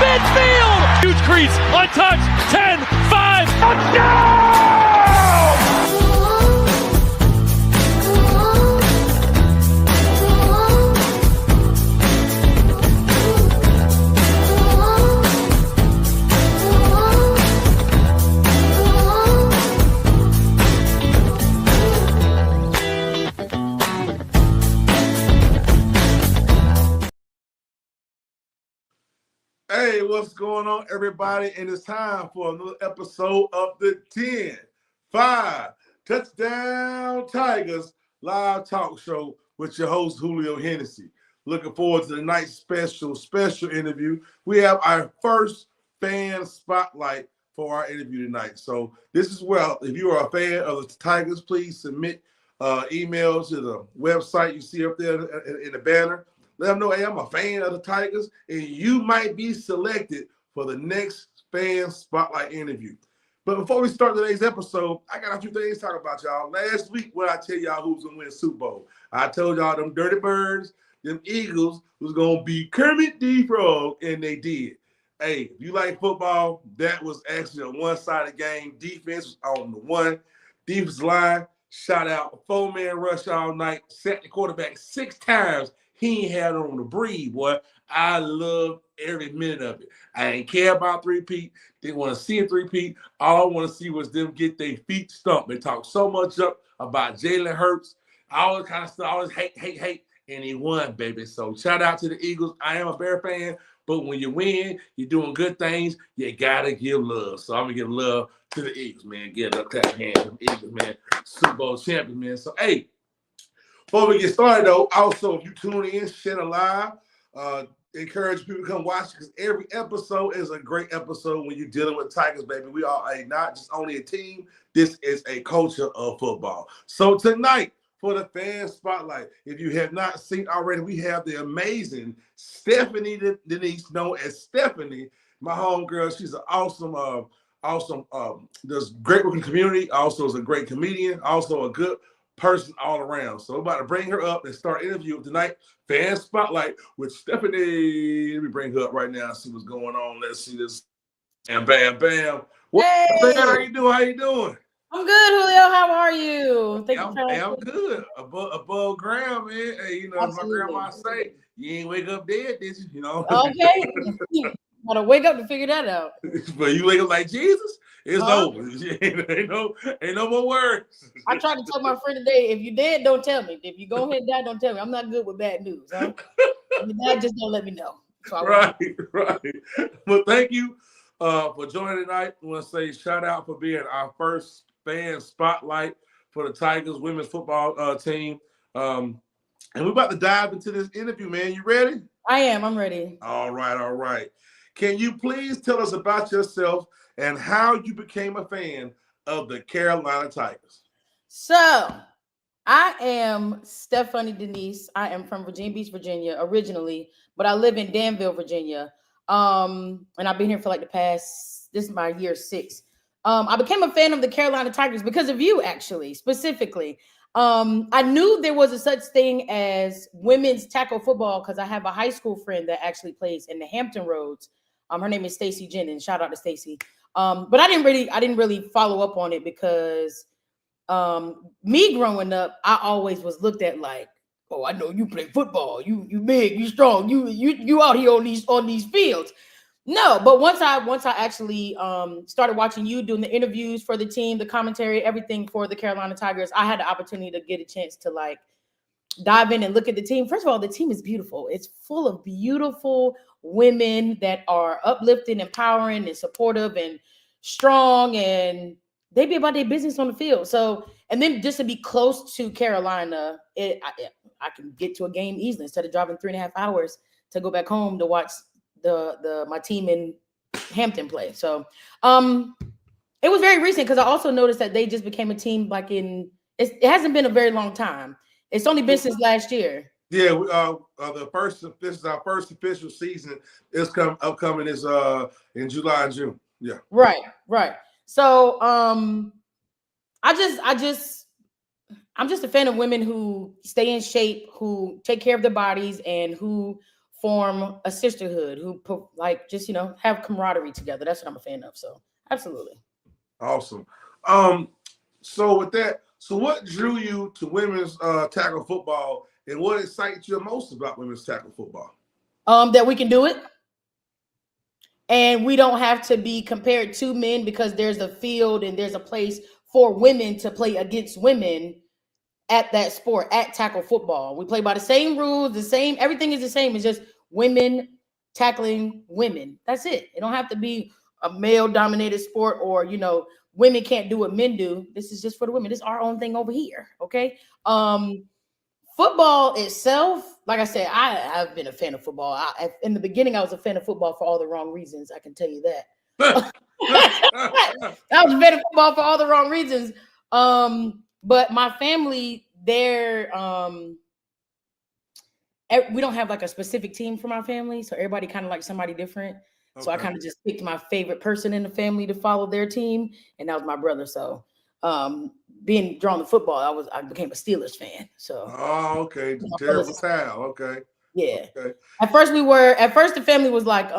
midfield. Huge crease, untouched, 10, 5, touchdown! Hey, what's going on, everybody? And it's time for another episode of the 10-5 Touchdown Tigers live talk show with your host, Julio Hennessey. Looking forward to tonight's special interview. We have our first fan spotlight for our interview tonight. So this is where, if you are a fan of the Tigers, please submit emails to the website you see up there in the banner. Let them know, hey, I'm a fan of the Tigers, and you might be selected for the next fan spotlight interview. But before we start today's episode, I got a few things to talk about, y'all. Last week, when I tell y'all who's going to win the Super Bowl, I told y'all them Dirty Birds, them Eagles, was going to be Kermit the Frog, and they did. Hey, if you like football, that was actually a one-sided game. Defense was on the one. Defense line, shot out, 4-man rush all night, sacked the quarterback 6 times. He ain't had it on the breathe, boy. I love every minute of it. I ain't care about three-peat. Didn't want to see a three-peat. All I want to see was them get their feet stumped. They talk so much up about Jalen Hurts, all that kind of stuff, always hate, and he won, baby. So shout out to the Eagles. I am a Bear fan, but when you win, you're doing good things, you got to give love. So I'm going to give love to the Eagles, man. Get up, clap hands, them Eagles, man. Super Bowl champion, man. So, hey, before we get started, though, also, if you tune in, share it live, encourage people to come watch because every episode is a great episode when you're dealing with Tigers, baby. We are not just only a team. This is a culture of football. So tonight, for the fan spotlight, if you have not seen already, we have the amazing SteFunny Denise, known as Stephanie, my homegirl. She's an awesome, does great work in the community, also is a great comedian, also a good person all around. So I'm about to bring her up and start interview tonight. Fan spotlight with Stephanie. Let me bring her up right now and see what's going on. Let's see this. And bam. What, hey. How you doing? How you doing? I'm good, Julio. How are you? I'm good. Above ground, man. Hey, you know, absolutely. My grandma say, you ain't wake up dead, did you? You know. Okay. Gotta wake up to figure that out. But you wake up like Jesus, it's over. ain't no more words. I tried to tell my friend today, if you dead, don't tell me. If you go ahead and die, don't tell me. I'm not good with bad news. Huh? If you die, just don't let me know. So right. Well, thank you for joining tonight. I want to say shout out for being our first fan spotlight for the Tigers women's football team. And we're about to dive into this interview, man. You ready? I am. I'm ready. All right. Can you please tell us about yourself and how you became a fan of the Carolina Tigers? So, I am SteFunny Denise. I am from Virginia Beach, Virginia, originally, but I live in Danville, Virginia. And I've been here for like this is my year 6. I became a fan of the Carolina Tigers because of you, actually, specifically. I knew there was a such thing as women's tackle football because I have a high school friend that actually plays in the Hampton Roads. Her name is Stacy Jennings. Shout out to Stacy. But I didn't really follow up on it because me growing up, I always was looked at like, oh, I know you play football. You big, you strong, you out here on these fields. No, but once I actually started watching you doing the interviews for the team, the commentary, everything for the Carolina Tigers, I had the opportunity to get a chance to like dive in and look at the team. First of all, the team is beautiful. It's full of beautiful women that are uplifting, empowering, and supportive and strong, and they be about their business on the field. So, and then just to be close to Carolina, I can get to a game easily instead of driving 3.5 hours to go back home to watch my team in Hampton play. So it was very recent because I also noticed that they just became a team like it hasn't been a very long time. It's only been since last year. Yeah, this is our first official season. It's upcoming is in July and June. Yeah. Right. So I'm just a fan of women who stay in shape, who take care of their bodies, and who form a sisterhood who like just have camaraderie together. That's what I'm a fan of. So absolutely. Awesome. So with that, so what drew you to women's tackle football, and what excites you most about women's tackle football? That we can do it, and we don't have to be compared to men because there's a field and there's a place for women to play against women at that sport, at tackle football. We play by the same rules, everything is the same. It's just women tackling women. That's it. It don't have to be a male-dominated sport, or women can't do what men do. This is just for the women. This is our own thing over here. Okay. Football itself, like I said, I've been a fan of football. In the beginning, I was a fan of football for all the wrong reasons. I can tell you that. I was a fan of football for all the wrong reasons. But my family, we don't have like a specific team for my family. So everybody kind of like somebody different. Okay. So I kind of just picked my favorite person in the family to follow their team. And that was my brother. So being drawn to football, I became a Steelers fan. So okay. Terrible town. Okay. Yeah. Okay. At first the family was like,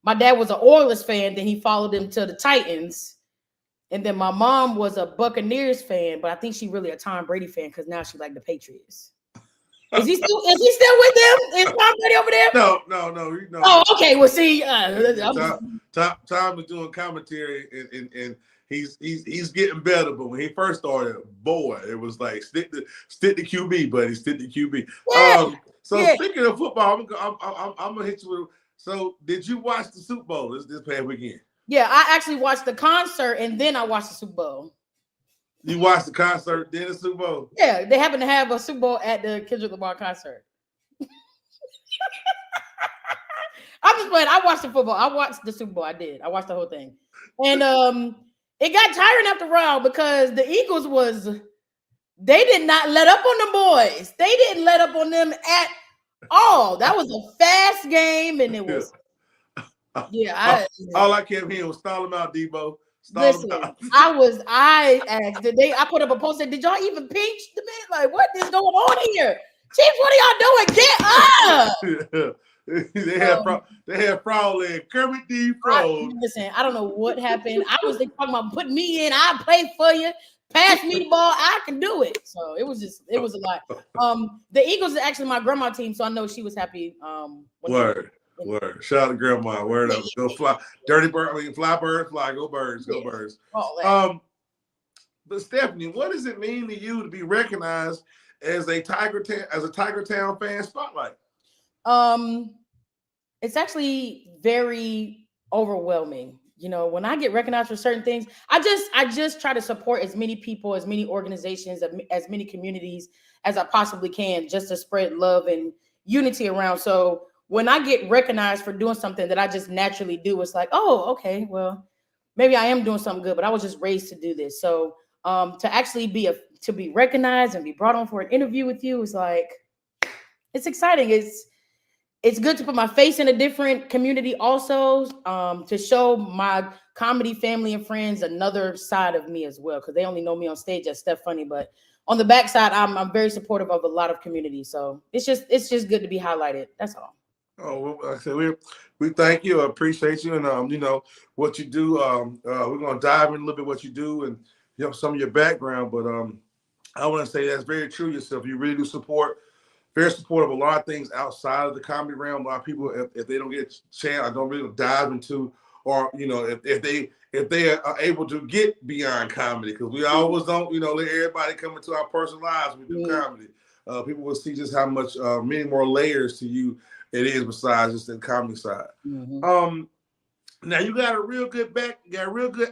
my dad was an Oilers fan, then he followed him to the Titans. And then my mom was a Buccaneers fan, but I think she's really a Tom Brady fan because now she like the Patriots. Is he still with them? Is Tom Brady over there? No. Oh, okay. Well, see, Tom is doing commentary, and he's getting better. But when he first started, boy, it was like stick to QB, buddy, stick to QB. Yeah. Speaking of football, I'm gonna hit you with. So, did you watch the Super Bowl this past weekend? Yeah, I actually watched the concert and then I watched the Super Bowl. You watched the concert, then the Super Bowl? Yeah, they happen to have a Super Bowl at the Kendrick Lamar concert. I'm just playing. I watched the football. I watched the Super Bowl. I did. I watched the whole thing. And it got tiring after a while because the Eagles they did not let up on the boys. They didn't let up on them at all. That was a fast game, and it was all I kept hearing was stall them out, Debo. Listen, I asked, I put up a post, said, did y'all even pinch the man? Like, what is going on here? Chiefs, what are y'all doing? Get up! They had Frog and Kermit D. Frog. Listen, I don't know what happened. I was talking about putting me in. I play for you. Pass me the ball. I can do it. So it was a lot. The Eagles is actually my grandma team, so I know she was happy. Word. Shout out to grandma. Word up. Go fly. Dirty bird. Fly bird. Fly. Go birds. Go birds. But Stephanie, what does it mean to you to be recognized as a Tigertown fan spotlight? It's actually very overwhelming. When I get recognized for certain things, I just try to support as many people, as many organizations, as many communities as I possibly can, just to spread love and unity around. So when I get recognized for doing something that I just naturally do, it's like, oh, okay, well, maybe I am doing something good, but I was just raised to do this. So to actually be recognized and be brought on for an interview with you is like, it's exciting. It's good to put my face in a different community also, to show my comedy family and friends another side of me as well, because they only know me on stage as SteFunny, but on the backside, I'm very supportive of a lot of communities. So it's just good to be highlighted. That's all. Oh, well, like I said, we thank you, appreciate you, and what you do. We're gonna dive in a little bit what you do and some of your background, but I want to say that's very true yourself. You really do very supportive of a lot of things outside of the comedy realm. A lot of people, if they don't get a chance, I don't really dive into, or if they are able to get beyond comedy, because we always don't let everybody come into our personal lives when we do comedy. People will see just how much many more layers to you it is besides just the comedy side. Mm-hmm. Now you got a real good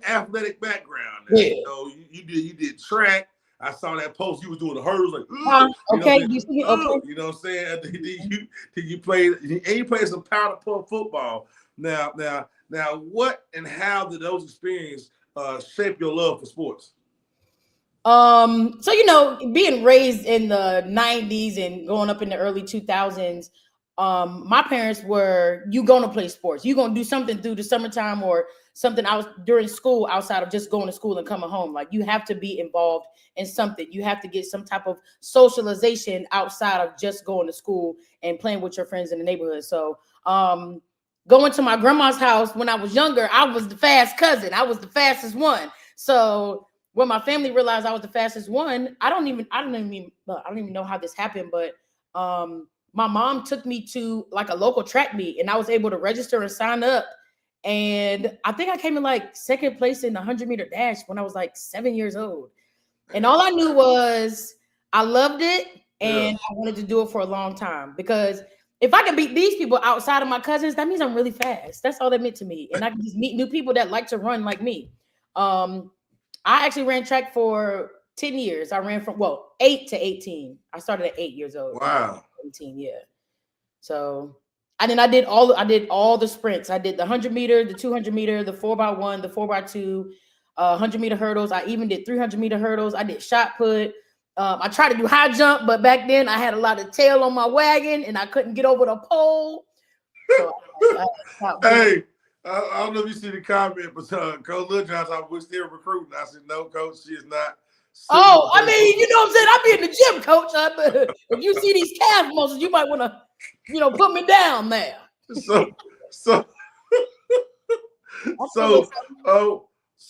athletic background. There. Yeah. You did track. I saw that post. You was doing the hurdles like. Okay. You know what I'm saying? You played some powder puff football. Now, what and how did those experiences shape your love for sports? So being raised in the 90s and going up in the early 2000s, my parents were, you going to play sports, you going to do something through the summertime or something during school outside of just going to school and coming home. Like you have to be involved in something. You have to get some type of socialization outside of just going to school and playing with your friends in the neighborhood. So going to my grandma's house when I was younger, I was the fast cousin. I was the fastest one. So when my family realized I was the fastest one, I don't even know how this happened, but my mom took me to like a local track meet and I was able to register and sign up. And I think I came in like second place in the 100-meter dash when I was like 7 years old. And all I knew was I loved it and I wanted to do it for a long time, because if I can beat these people outside of my cousins, that means I'm really fast. That's all that meant to me. And I can just meet new people that like to run like me. I actually ran track for 10 years. I ran from 8 to 18. I started at 8 years old. Wow. 18, yeah. So, and then I did all the sprints. I did the 100-meter, the 200-meter, the 4x1, the 4x2, 100-meter hurdles. I even did 300-meter hurdles. I did shot put. I tried to do high jump, but back then I had a lot of tail on my wagon and I couldn't get over the pole. So hey, I don't know if you see the comment, but Coach Lil John said, we're still recruiting. I said, no, Coach, she is not. Oh, I mean, you know what I'm saying? I be in the gym, Coach. If you see these calf muscles, you might want to, put me down there. So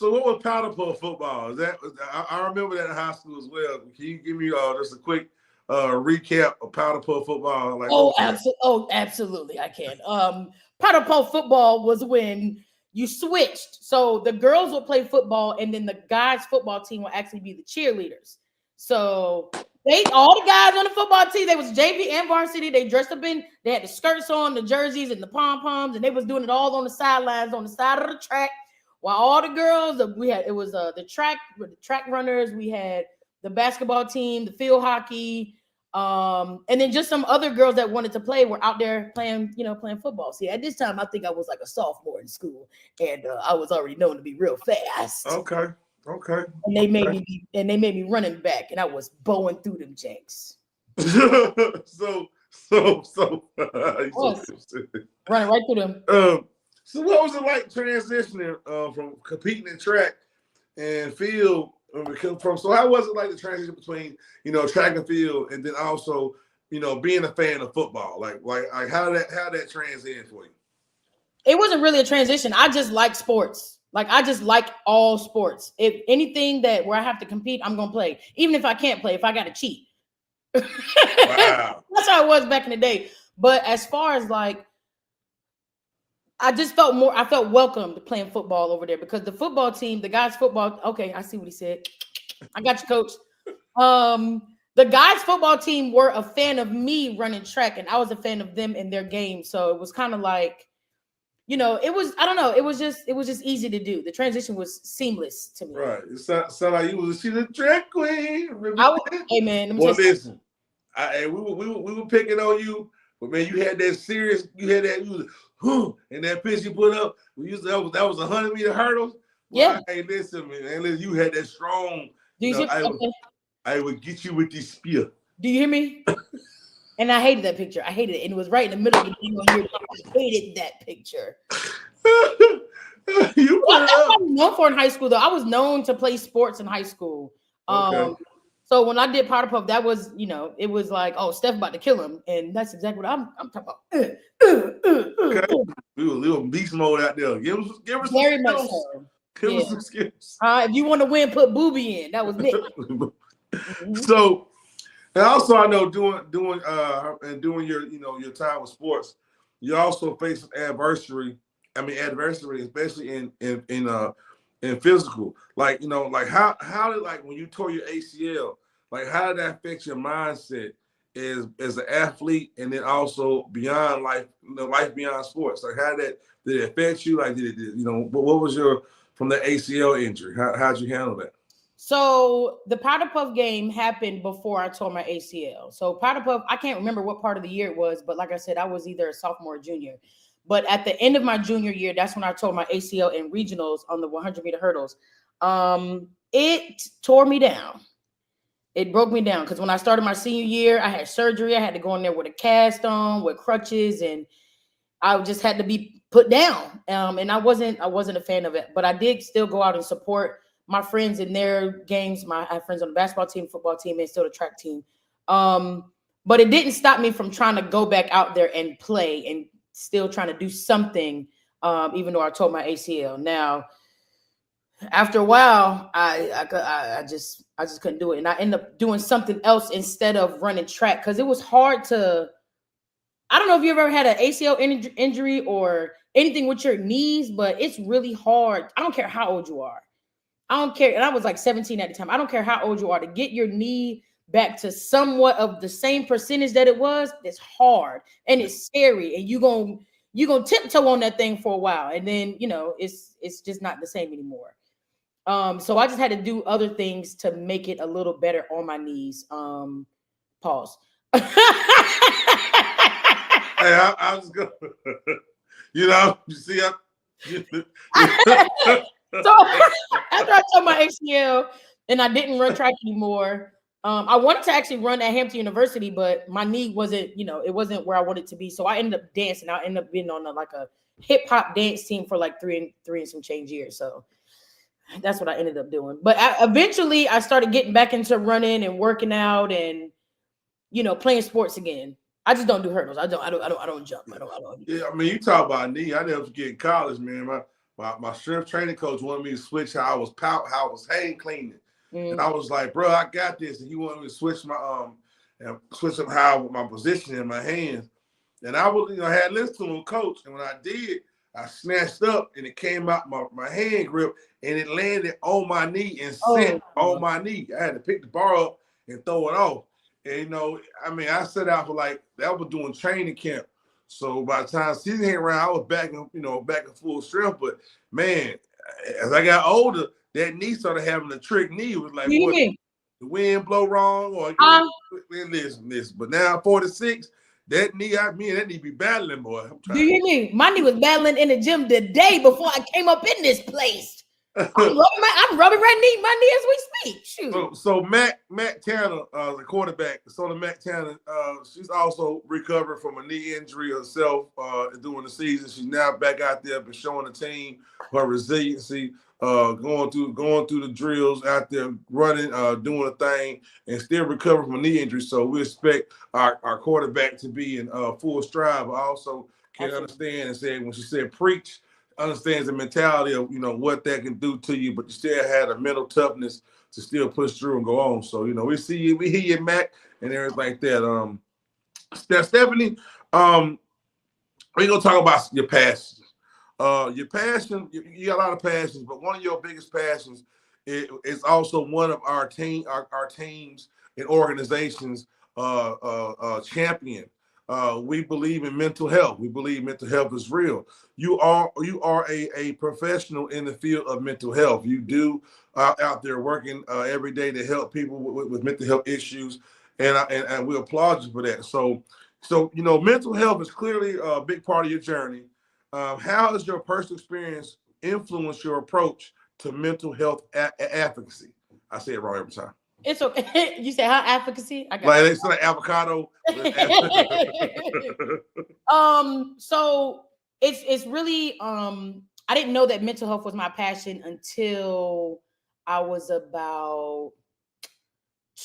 what was powder puff football? Is that I remember that in high school as well. Can you give me just a quick recap of powder puff football? Absolutely, I can. Powder puff football was when you switched. So the girls would play football, and then the guys' football team would actually be the cheerleaders. So all the guys on the football team, they was JV and varsity. They dressed up they had the skirts on, the jerseys, and the pom-poms, and they was doing it all on the sidelines, on the side of the track. While all the girls, the track runners, we had the basketball team, the field hockey, and then just some other girls that wanted to play were out there playing football. See, at this time, I think I was like a sophomore in school, and I was already known to be real fast. Okay. And they made me running back, and I was bowing through them janks. so running right through them. So what was it like transitioning from competing in track and field? So how was it like the transition between track and field, and then also being a fan of football? Like how did that transition for you? It wasn't really a transition. I just like sports. Like I just like all sports. If anything where I have to compete, I'm gonna play. Even if I can't play, if I gotta cheat. Wow. That's how it was back in the day. But as far as like, I felt welcome to playing football over there, because the football team, the guys' football, okay, I see what he said. I got you, Coach. The guys' football team were a fan of me running track, and I was a fan of them in their game. So it was kind of like, it was just easy to do. The transition was seamless to me. Right. It sounded like you was a track queen. Hey man, listen. We were picking on you, but man, you had that and that pitch you put up. That was 100-meter hurdles. Well, yeah. Hey, listen, man. You had that strong. I would get you with this spear. Do you hear me? And I hated that picture. I hated it. And it was right in the middle of the game when I hated that picture. That's what I was known for in high school, though. I was known to play sports in high school. Okay. So when I did powder puff, that was, it was like, oh, Steph about to kill him. And that's exactly what I'm talking about. Okay. We were a little beast mode out there. Give us some very skills. Much so. Give us some skills. If you want to win, put Booby in. That was me. So, and also I know doing your time with sports, you also face adversity, especially in physical. Like, how did, like, when you tore your ACL, like, how did that affect your mindset as an athlete, and then also beyond life, life beyond sports? Like, did it affect you? Like, what was from the ACL injury? How'd you handle that? So the powder puff game happened before I tore my ACL. So powder puff, I can't remember what part of the year it was, but like I said, I was either a sophomore or junior. But at the end of my junior year, that's when I tore my ACL in regionals on the 100-meter hurdles. It tore me down. It broke me down because when I started my senior year, I had surgery. I had to go in there with a cast on, with crutches, and I just had to be put down. And I wasn't a fan of it, but I did still go out and support my friends in their games. I have friends on the basketball team, football team, and still the track team. But it didn't stop me from trying to go back out there and play and still trying to do something, even though I tore my ACL. Now, after a while, I just couldn't do it, and I ended up doing something else instead of running track because it was hard to. I don't know if you ever had an ACL injury or anything with your knees, but it's really hard. I don't care how old you are. I don't care. And I was like 17 at the time. I don't care how old you are, to get your knee back to somewhat of the same percentage that it was. It's hard and it's scary. And you're gonna tiptoe on that thing for a while. And then, it's just not the same anymore. So I just had to do other things to make it a little better on my knees. Pause. Hey, I was going. You see, So after I tore my ACL and I didn't run track anymore, I wanted to actually run at Hampton University, but my knee wasn't, it wasn't where I wanted it to be. So I ended up dancing. I ended up being on a hip hop dance team for like three and some change years. So that's what I ended up doing. But eventually I started getting back into running and working out and, playing sports again. I just don't do hurdles. I don't jump. I don't. Yeah, I mean, you talk about knee. I never forget in college, man. My strength training coach wanted me to switch how I was hang cleaning, and I was like, bro, I got this, and he wanted me to switch switch up how my position in my hands, and I was, I had listened to him, coach, and when I did, I snatched up, and it came out my hand grip, and it landed on my knee and set on my knee. I had to pick the bar up and throw it off. And, I set out for that was doing training camp. So by the time season came around, I was back in full strength. But man, as I got older, that knee started having a trick knee. It was like, what, the wind blow wrong or listen. But now I'm 46, that knee, that knee be battling, boy. Do you mean my knee was battling in the gym the day before I came up in this place? I'm rubbing my knee as we speak. Shoot. So Matt Tanner, the quarterback, Matt Tanner, she's also recovered from a knee injury herself during the season. She's now back out there, been showing the team her resiliency, going through the drills out there, running, doing a thing, and still recovering from a knee injury. So we expect our quarterback to be in full stride, but also can understand and say when she said preach, understands the mentality of what that can do to you, but you still had a mental toughness to still push through and go on. So we see you, we hear you, Mac, and everything like that. Stephanie, we're gonna talk about your passions. Your passion, you got a lot of passions, but one of your biggest passions is also one of our teams and organizations champion. We believe in mental health. We believe mental health is real. You are a professional in the field of mental health. You do out there working every day to help people with mental health issues, and we applaud you for that. So mental health is clearly a big part of your journey. How has your personal experience influenced your approach to mental health advocacy? I say it wrong every time. It's okay. You say how advocacy? I got like it's like avocado. So it's really I didn't know that mental health was my passion until I was about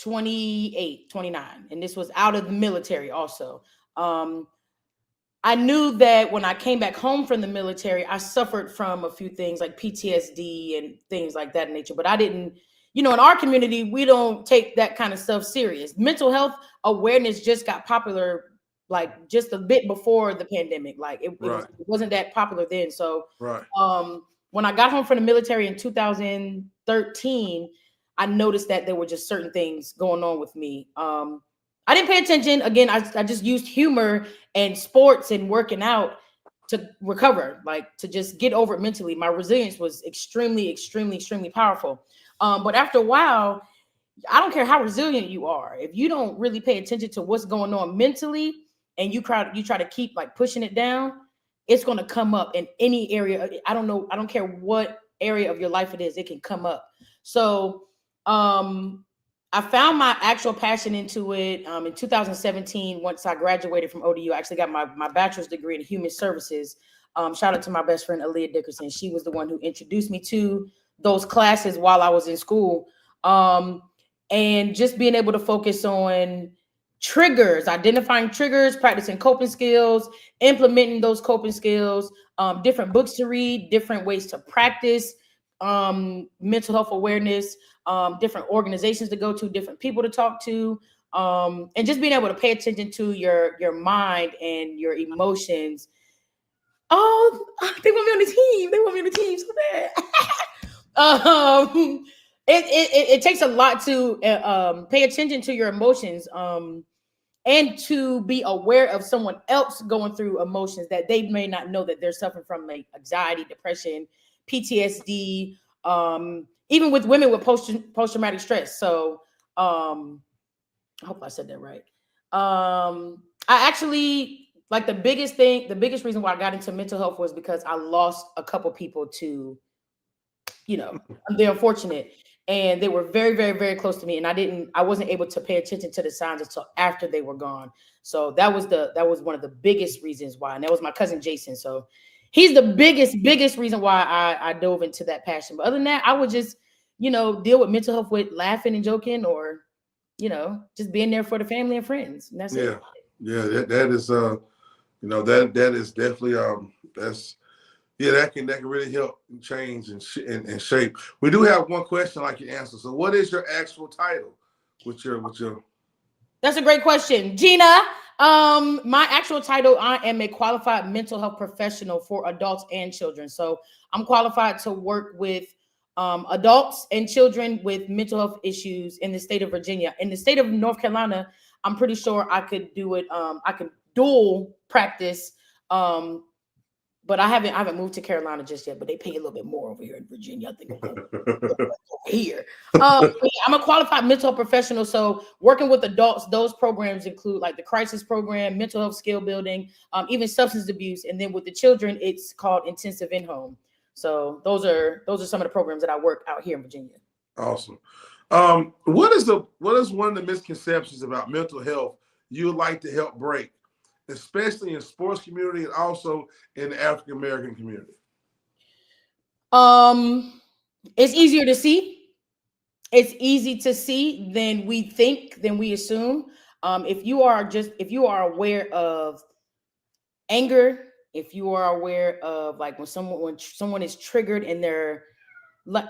28, 29, and this was out of the military also. I knew that when I came back home from the military, I suffered from a few things like PTSD and things like that in nature, but I didn't. In our community, we don't take that kind of stuff serious. Mental health awareness just got popular, like just a bit before the pandemic. Like it wasn't that popular then. So when I got home from the military in 2013, I noticed that there were just certain things going on with me. I didn't pay attention. Again, I just used humor and sports and working out to recover, like to just get over it mentally. My resilience was extremely, extremely, extremely powerful. But after a while, I don't care how resilient you are. If you don't really pay attention to what's going on mentally and you try to keep like pushing it down, it's going to come up in any area. I don't care what area of your life it is, it can come up. So I found my actual passion into it in 2017. Once I graduated from ODU, I actually got my bachelor's degree in human services. Shout out to my best friend, Aaliyah Dickerson. She was the one who introduced me to those classes while I was in school. And just being able to focus on triggers, identifying triggers, practicing coping skills, implementing those coping skills, different books to read, different ways to practice mental health awareness, different organizations to go to, different people to talk to, and just being able to pay attention to your mind and your emotions. Oh, they want me on the team. They want me on the team so bad. It takes a lot to pay attention to your emotions, and to be aware of someone else going through emotions that they may not know that they're suffering from, like anxiety, depression, PTSD, even with women with post-traumatic stress. So I hope I said that right. I actually, like, the biggest reason why I got into mental health was because I lost a couple people to, the unfortunate. And they were very, very, very close to me. And I wasn't able to pay attention to the signs until after they were gone. So that was one of the biggest reasons why. And that was my cousin Jason. So he's the biggest reason why I dove into that passion. But other than that, I would just, deal with mental health with laughing and joking, or, just being there for the family and friends. And that's it. Yeah. That is, that is definitely, that can really help change and shape. We do have one question like you answer. So what is your actual title with your? That's a great question, Gina. My actual title, I am a qualified mental health professional for adults and children. So I'm qualified to work with adults and children with mental health issues in the state of Virginia. In the state of North Carolina, I'm pretty sure I could do it. I could dual practice. But I haven't moved to Carolina just yet, but they pay a little bit more over here in Virginia. I think I'm going over here. I'm a qualified mental health professional. So working with adults, those programs include like the crisis program, mental health skill building, even substance abuse. And then with the children, it's called intensive in-home. So those are some of the programs that I work out here in Virginia. Awesome. What is one of the misconceptions about mental health you would like to help break, especially in sports community and also in the African American community? It's easier to see. It's easy to see than we think, than we assume. If you are aware of anger, if you are aware of like when someone is triggered and they're like,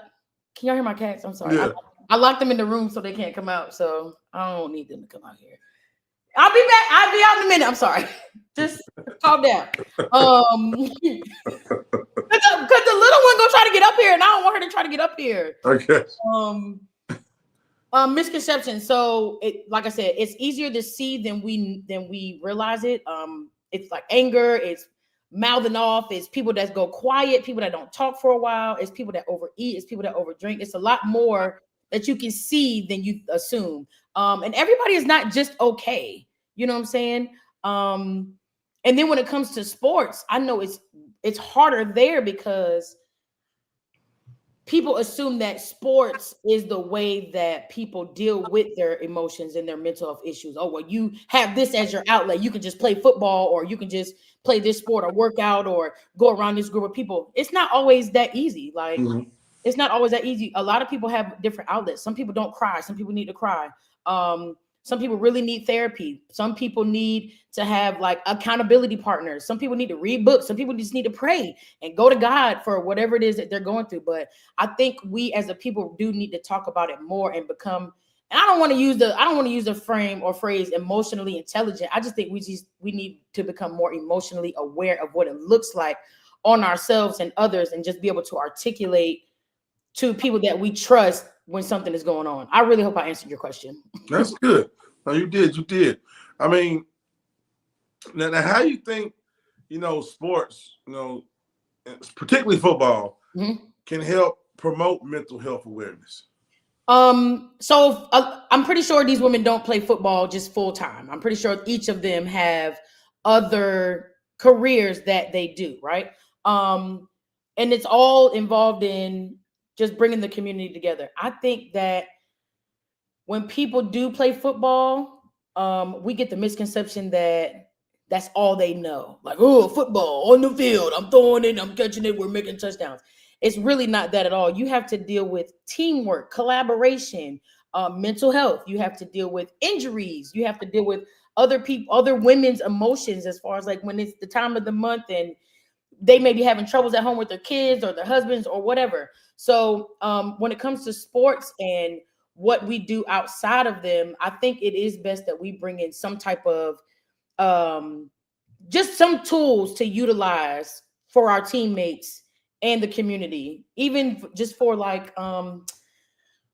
can y'all hear my cats? I'm sorry. Yeah. I locked them in the room so they can't come out. So I don't need them to come out here. I'll be back. I'll be out in a minute. I'm sorry. Just calm down. Because the little one gonna try to get up here, and I don't want her to try to get up here. Okay. Misconception. So like I said, it's easier to see than we realize it. It's like anger. It's mouthing off. It's people that go quiet. People that don't talk for a while. It's people that overeat. It's people that overdrink. It's a lot more that you can see than you assume. And everybody is not just okay. You know what I'm saying? And then when it comes to sports, I know it's harder there because people assume that sports is the way that people deal with their emotions and their mental health issues. Oh, well, you have this as your outlet. You can just play football, or you can just play this sport or work out or go around this group of people. It's not always that easy. Like, It's not always that easy. A lot of people have different outlets. Some people don't cry. Some people need to cry. Some people really need therapy. Some people need to have like accountability partners. Some people need to read books. Some people just need to pray and go to God for whatever it is that they're going through. But I think we as a people do need to talk about it more and become, and I don't want to use the frame or phrase emotionally intelligent. I just think we need to become more emotionally aware of what it looks like on ourselves and others, and just be able to articulate to people that we trust when something is going on. I really hope I answered your question. That's good. No, you did. I mean, now how you think, sports, particularly football, can help promote mental health awareness? So I'm pretty sure these women don't play football just full time. I'm pretty sure each of them have other careers that they do, right? And it's all involved in just bringing the community together. I think that when people do play football, we get the misconception that that's all they know. Like, oh, football on the field, I'm throwing it, I'm catching it, we're making touchdowns. It's really not that at all. You have to deal with teamwork, collaboration, mental health. You have to deal with injuries. You have to deal with other people, other women's emotions, as far as like when it's the time of the month and they may be having troubles at home with their kids or their husbands or whatever. So when it comes to sports and what we do outside of them, I think it is best that we bring in some type of just some tools to utilize for our teammates and the community, even just for like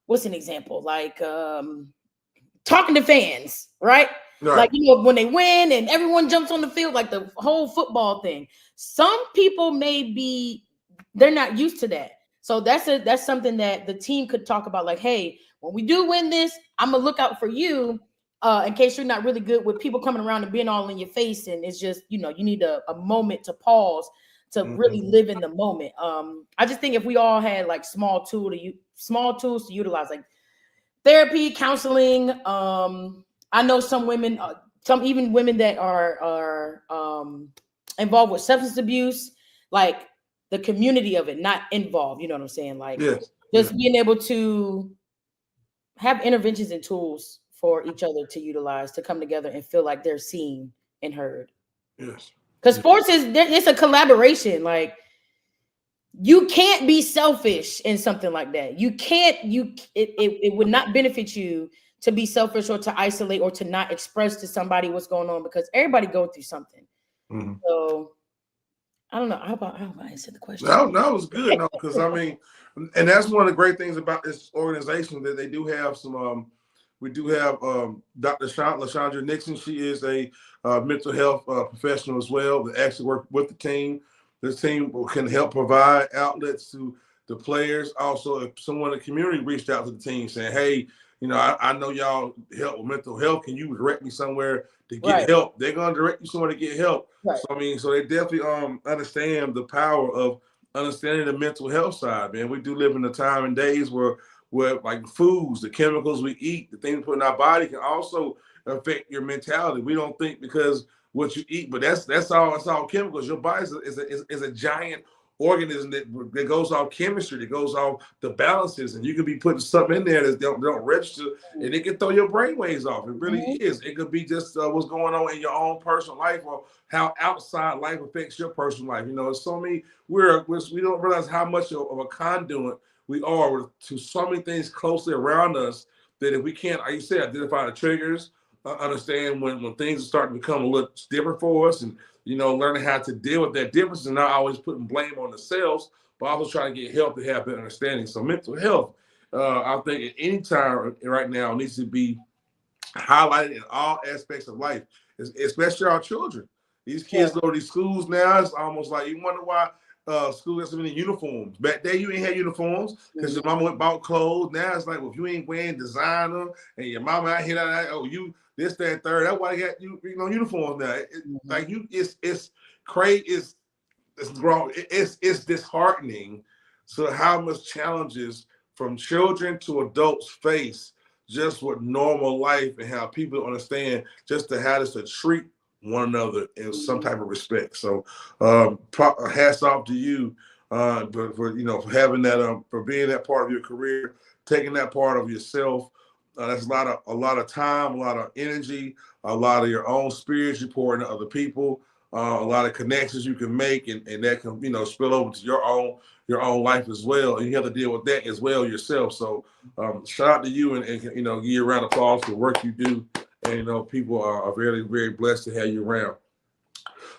what's an example, like talking to fans, right? Like, when they win and everyone jumps on the field, like the whole football thing. Some people they're not used to that. So that's something that the team could talk about. Like, hey, when we do win this, I'm gonna look out for you in case you're not really good with people coming around and being all in your face. And it's just, you need a moment to pause to really live in the moment. I just think if we all had like small tools to utilize, like therapy, counseling. I know some women, some even women that are involved with substance abuse, like the community of it, not involved. You know what I'm saying? Like being able to have interventions and tools for each other to utilize to come together and feel like they're seen and heard. Yes. Because sports it's a collaboration. Like, you can't be selfish in something like that. It would not benefit you to be selfish or to isolate or to not express to somebody what's going on, because everybody goes through something. So I don't know. I hope I answered the question. That was good. No, because I mean, and that's one of the great things about this organization, that they do have some. We do have Dr. LaShondra Nixon. She is a mental health professional as well that actually works with the team. This team can help provide outlets to the players. Also, if someone in the community reached out to the team saying, hey, I know y'all help with mental health. Can you direct me somewhere to get help? They're going to direct you somewhere to get help. Right. So they definitely understand the power of understanding the mental health side, man. We do live in a time and days where like foods, the chemicals we eat, the things we put in our body can also affect your mentality. We don't think because what you eat, but that's all chemicals. Your body is a giant organism that goes off chemistry, that goes off the balances, and you could be putting something in there that don't register, and it can throw your brainwaves off. It really is. It could be just what's going on in your own personal life, or how outside life affects your personal life. It's so many. We don't realize how much of a conduit we are to so many things closely around us, that if we can't, like you said, identify the triggers, understand when things are starting to become a little different for us, and learning how to deal with that difference, and not always putting blame on ourselves, but also trying to get help to have better understanding. So mental health, I think at any time right now, needs to be highlighted in all aspects of life, especially our children. These kids go to these schools now. It's almost like you wonder why school has so many uniforms. Back then, you ain't had uniforms because your mama went bought clothes. Now it's like, well, if you ain't wearing designer and your mama out here, you this, that, and third. That's why they got uniforms now. It's crazy. It's wrong. It's disheartening. So how much challenges from children to adults face just with normal life, and how people understand just to how to treat one another in some type of respect. So hats off to you for having that, for being that part of your career, taking that part of yourself. That's a lot of time, a lot of energy, a lot of your own spirit you pour into other people, a lot of connections you can make, and that can spill over to your own life as well. And you have to deal with that as well yourself. So shout out to you, and give you a round of applause for the work you do. And people are very, very blessed to have you around.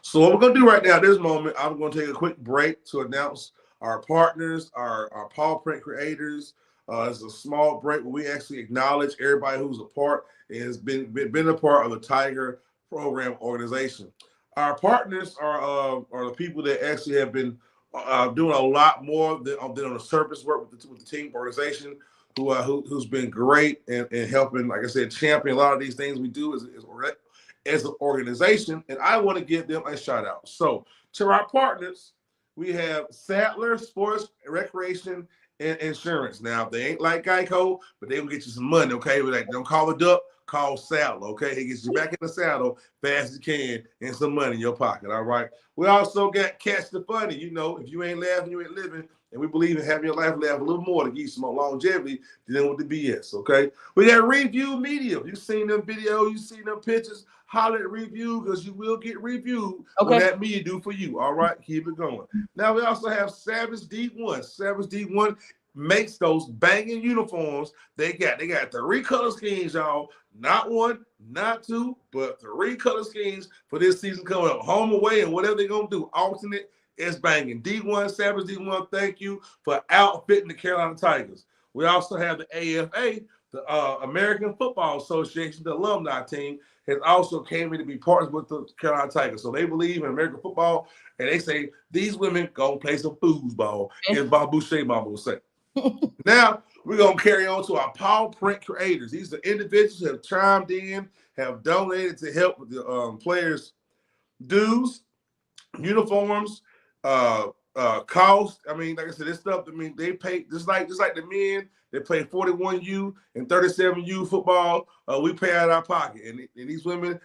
So what we're gonna do right now at this moment, I'm gonna take a quick break to announce our partners, our paw print creators. It's a small break where we actually acknowledge everybody who's a part and has been a part of the Tiger Program organization. Our partners are the people that actually have been doing a lot more than on the surface work with the team organization, who's been great in helping, like I said, champion a lot of these things we do as an organization. And I want to give them a shout out. So to our partners, we have Sadler Sports Recreation insurance. Now, if they ain't like Geico, but they will get you some money, okay? But like, don't call it up, call saddle, okay? It gets you back in the saddle fast as you can and some money in your pocket, all right? We also got Catch the Funny. You know, if you ain't laughing, you ain't living. And we believe in having your life laugh a little more to give you some more longevity than with the BS, okay? We got Review Media. You've seen them videos, you've seen them pictures. Holler at Review because you will get reviewed when that media do for you, all right? Keep it going. Now, we also have Savage D1. Savage D1 makes those banging uniforms. They got 3 color schemes, y'all. Not 1, not 2, but 3 color schemes for this season coming up. Home, away, and whatever they're going to do. Alternate. It's banging. D1, Savage D1, thank you for outfitting the Carolina Tigers. We also have the AFA, the American Football Association, the alumni team, has also came in to be partners with the Carolina Tigers. So they believe in American football, and they say these women go play some foosball, as Bob Boucher mama will say. Now, we're going to carry on to our paw print creators. These are individuals who have chimed in, have donated to help with the players' dues, uniforms, cost. I mean, like I said, this stuff, I mean, they pay just like the men, they play 41U and 37U football. We pay out of our pocket. And these women,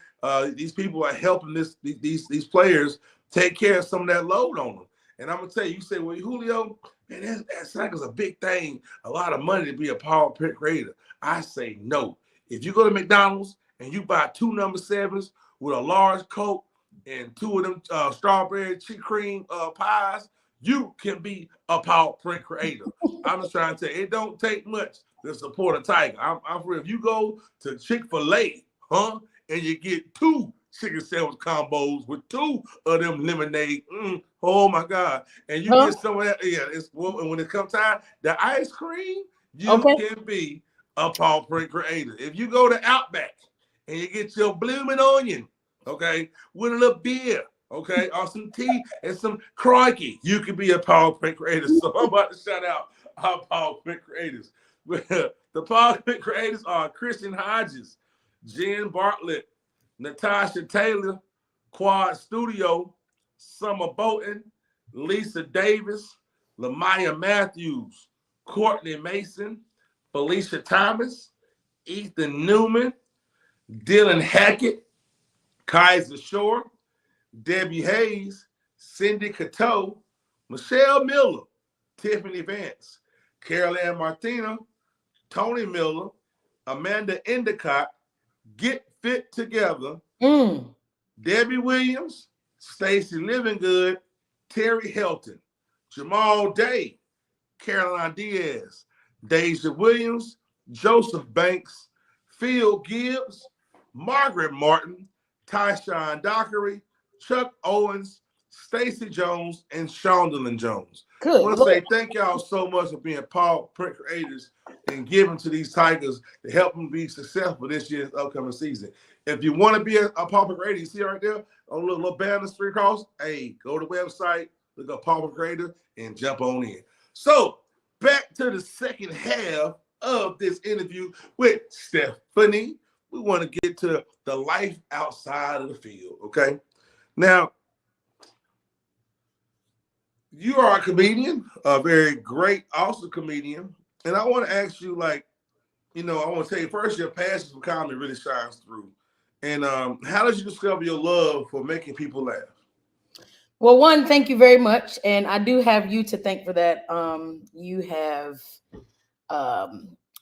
these people are helping these players take care of some of that load on them. And I'm gonna tell you, you say, well, Julio, man, that's like a big thing, a lot of money to be a power print creator. I say no. If you go to McDonald's and you buy 2 number 7s with a large Coke and 2 of them strawberry cream pies, you can be a power print creator. I'm just trying to tell you, it don't take much to support a Tiger. I'm for if you go to Chick-fil-A, and you get 2 chicken sandwich combos with 2 of them lemonade, oh my God, and you get some of that, and when it comes time, the ice cream, you can be a power print creator. If you go to Outback and you get your blooming onion, okay, with a little beer, okay, or some tea and some crikey, you can be a power print creator. So I'm about to shout out our power print creators. The power print creators are Christian Hodges, Jen Bartlett, Natasha Taylor, Quad Studio, Summer Bolton, Lisa Davis, Lamaya Matthews, Courtney Mason, Felicia Thomas, Ethan Newman, Dylan Hackett, Kaiser Shore, Debbie Hayes, Cindy Cateau, Michelle Miller, Tiffany Vance, Carol Ann Martina, Tony Miller, Amanda Endicott, Get Fit Together, Debbie Williams, Stacy Livingood, Terry Helton, Jamal Day, Caroline Diaz, Deja Williams, Joseph Banks, Phil Gibbs, Margaret Martin, Tyshawn Dockery, Chuck Owens, Stacey Jones, and Shondelyn Jones. I want to say thank y'all so much for being power print creators and giving to these Tigers to help them be successful this year's upcoming season. If you want to be a power print creator, you see right there on a little banner straight across, hey, go to the website, look up power print creator, and jump on in. So back to the second half of this interview with SteFunny. We want to get to the life outside of the field, okay? Now, you are a comedian, a very great, awesome comedian. And I want to ask you, I want to tell you first, your passion for comedy really shines through. And how did you discover your love for making people laugh? Well, one, thank you very much. And I do have you to thank for that. You have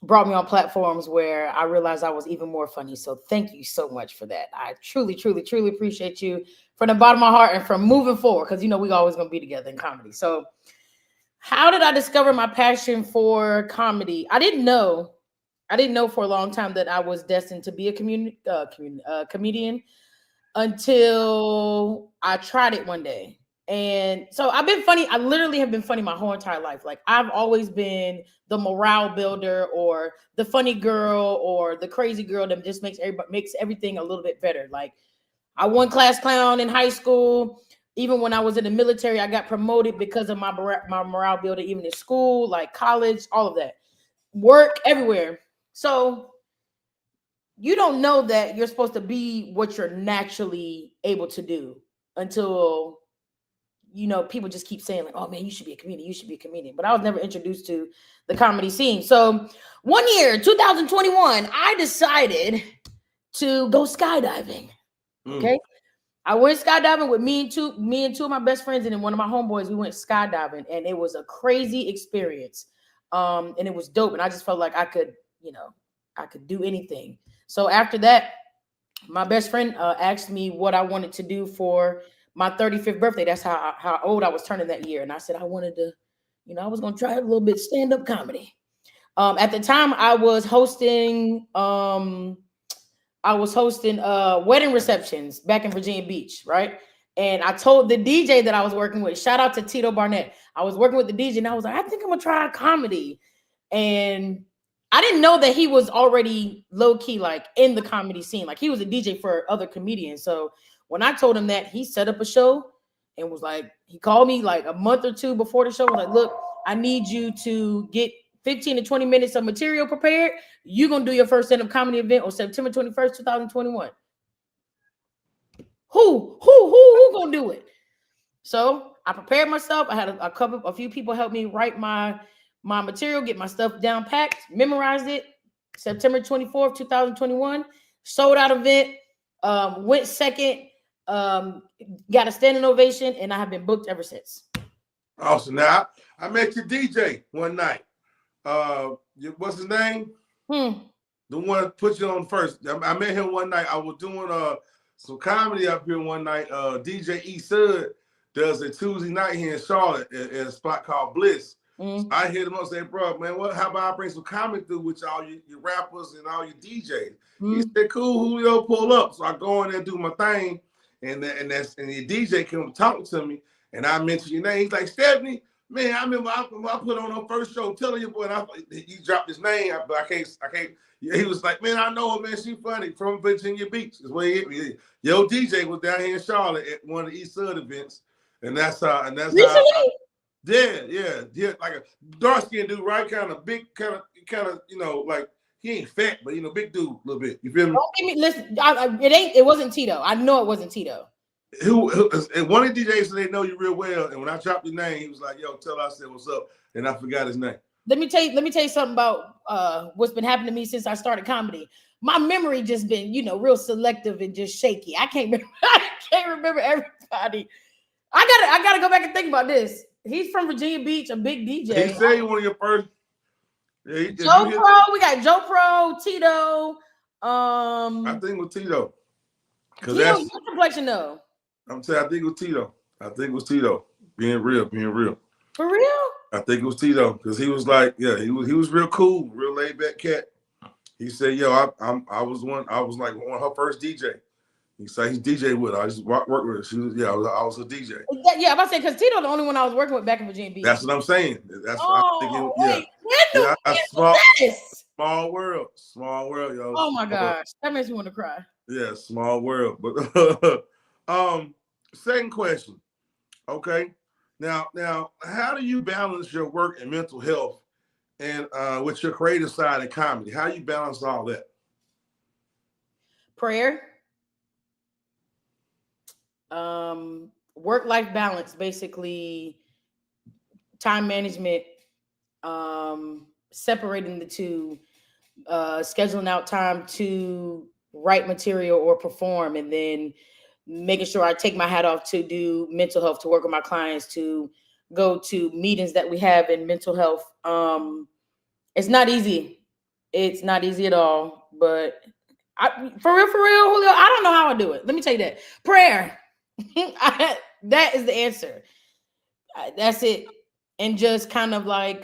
brought me on platforms where I realized I was even more funny. So thank you so much for that. I truly, truly, truly appreciate you from the bottom of my heart and from moving forward, because we always going to be together in comedy. So how did I discover my passion for comedy? I didn't know for a long time that I was destined to be a comedian until I tried it one day. And so I've been funny. I literally have been funny my whole entire life. Like, I've always been the morale builder or the funny girl or the crazy girl that just makes everything a little bit better. Like, I won class clown in high school. Even when I was in the military, I got promoted because of my morale builder, even in school, like college, all of that. Work, everywhere. So you don't know that you're supposed to be what you're naturally able to do until people just keep saying like, oh man, you should be a comedian. You should be a comedian. But I was never introduced to the comedy scene. So one year, 2021, I decided to go skydiving. Okay. I went skydiving with me and two of my best friends, and then one of my homeboys. We went skydiving, and it was a crazy experience. And it was dope. And I just felt like I could do anything. So after that, my best friend asked me what I wanted to do for my 35th birthday. That's how old I was turning that year. And I said I wanted to, I was going to try a little bit stand-up comedy. At the time, I was hosting wedding receptions back in Virginia Beach, right? And I told the DJ that I was working with, shout out to Tito Barnett. I was working with the DJ, and I was like, I think I'm going to try comedy. And I didn't know that he was already low-key, like, in the comedy scene. Like, he was a DJ for other comedians. So when I told him that, he set up a show and was like, he called me like a month or two before the show. Was like, look, I need you to get 15 to 20 minutes of material prepared. You're going to do your first stand-up comedy event on September 21st, 2021. Who going to do it? So I prepared myself. I had a few people help me write my material, get my stuff down packed, memorized it. September 24th, 2021, sold out event, went second, got a standing ovation, and I have been booked ever since. Awesome. Now, I met your DJ one night. What's his name? The one that put you on first. I met him one night. I was doing some comedy up here one night. DJ E. Sud does a Tuesday night here in Charlotte at a spot called Bliss. So I hit him up and say, bro, man, how about I bring some comedy through with all your rappers and all your DJs? He said, cool, Julio, pull up. So I go in there and do my thing, and the DJ came talking to me, and I mentioned your name. He's like, Stephanie, man, I remember I put on our first show telling you, boy, and you dropped his name, but I can't. He was like, man, I know her, man. She funny from Virginia Beach. Is where your DJ was down here in Charlotte at one of the East Side events, and that's how. Yeah, like a dark skinned dude, right? Kind of big, kind of, like he ain't fat, but big dude a little bit. You feel me? Don't give me listen. It wasn't Tito. I know it wasn't Tito. Who and one of the DJs said they know you real well, and when I dropped your name, he was like, "Yo, tell her I said what's up," and I forgot his name. Let me tell you something about what's been happening to me since I started comedy. My memory just been, real selective and just shaky. I can't remember everybody. I gotta go back and think about this. He's from Virginia Beach, a big DJ. He said he one of your first. Yeah, Joe Pro, we got Joe Pro, Tito. I think with Tito. Tito, that's your complexion though. I'm saying I think it was Tito. Being real. For real? I think it was Tito because he was like, yeah, he was real cool, real laid back cat. He said, yo, I was like one of her first DJ. He said he's DJ with her. I just worked with her. I was a DJ. Yeah, I'm about to say because Tito the only one I was working with back in Virginia Beach. That's what I'm saying. That's what I'm thinking. Small world, yo. Oh my gosh, that makes me want to cry. Yeah, small world. But second question. Okay. Now, how do you balance your work and mental health and with your creative side of comedy? How do you balance all that? Prayer. Work-life balance, basically time management, separating the two, scheduling out time to write material or perform, and then making sure I take my hat off to do mental health, to work with my clients, to go to meetings that we have in mental health. It's not easy. It's not easy at all, but for real, Julio, I don't know how I do it. Let me tell you that. Prayer. That is the answer. That's it. And just kind of like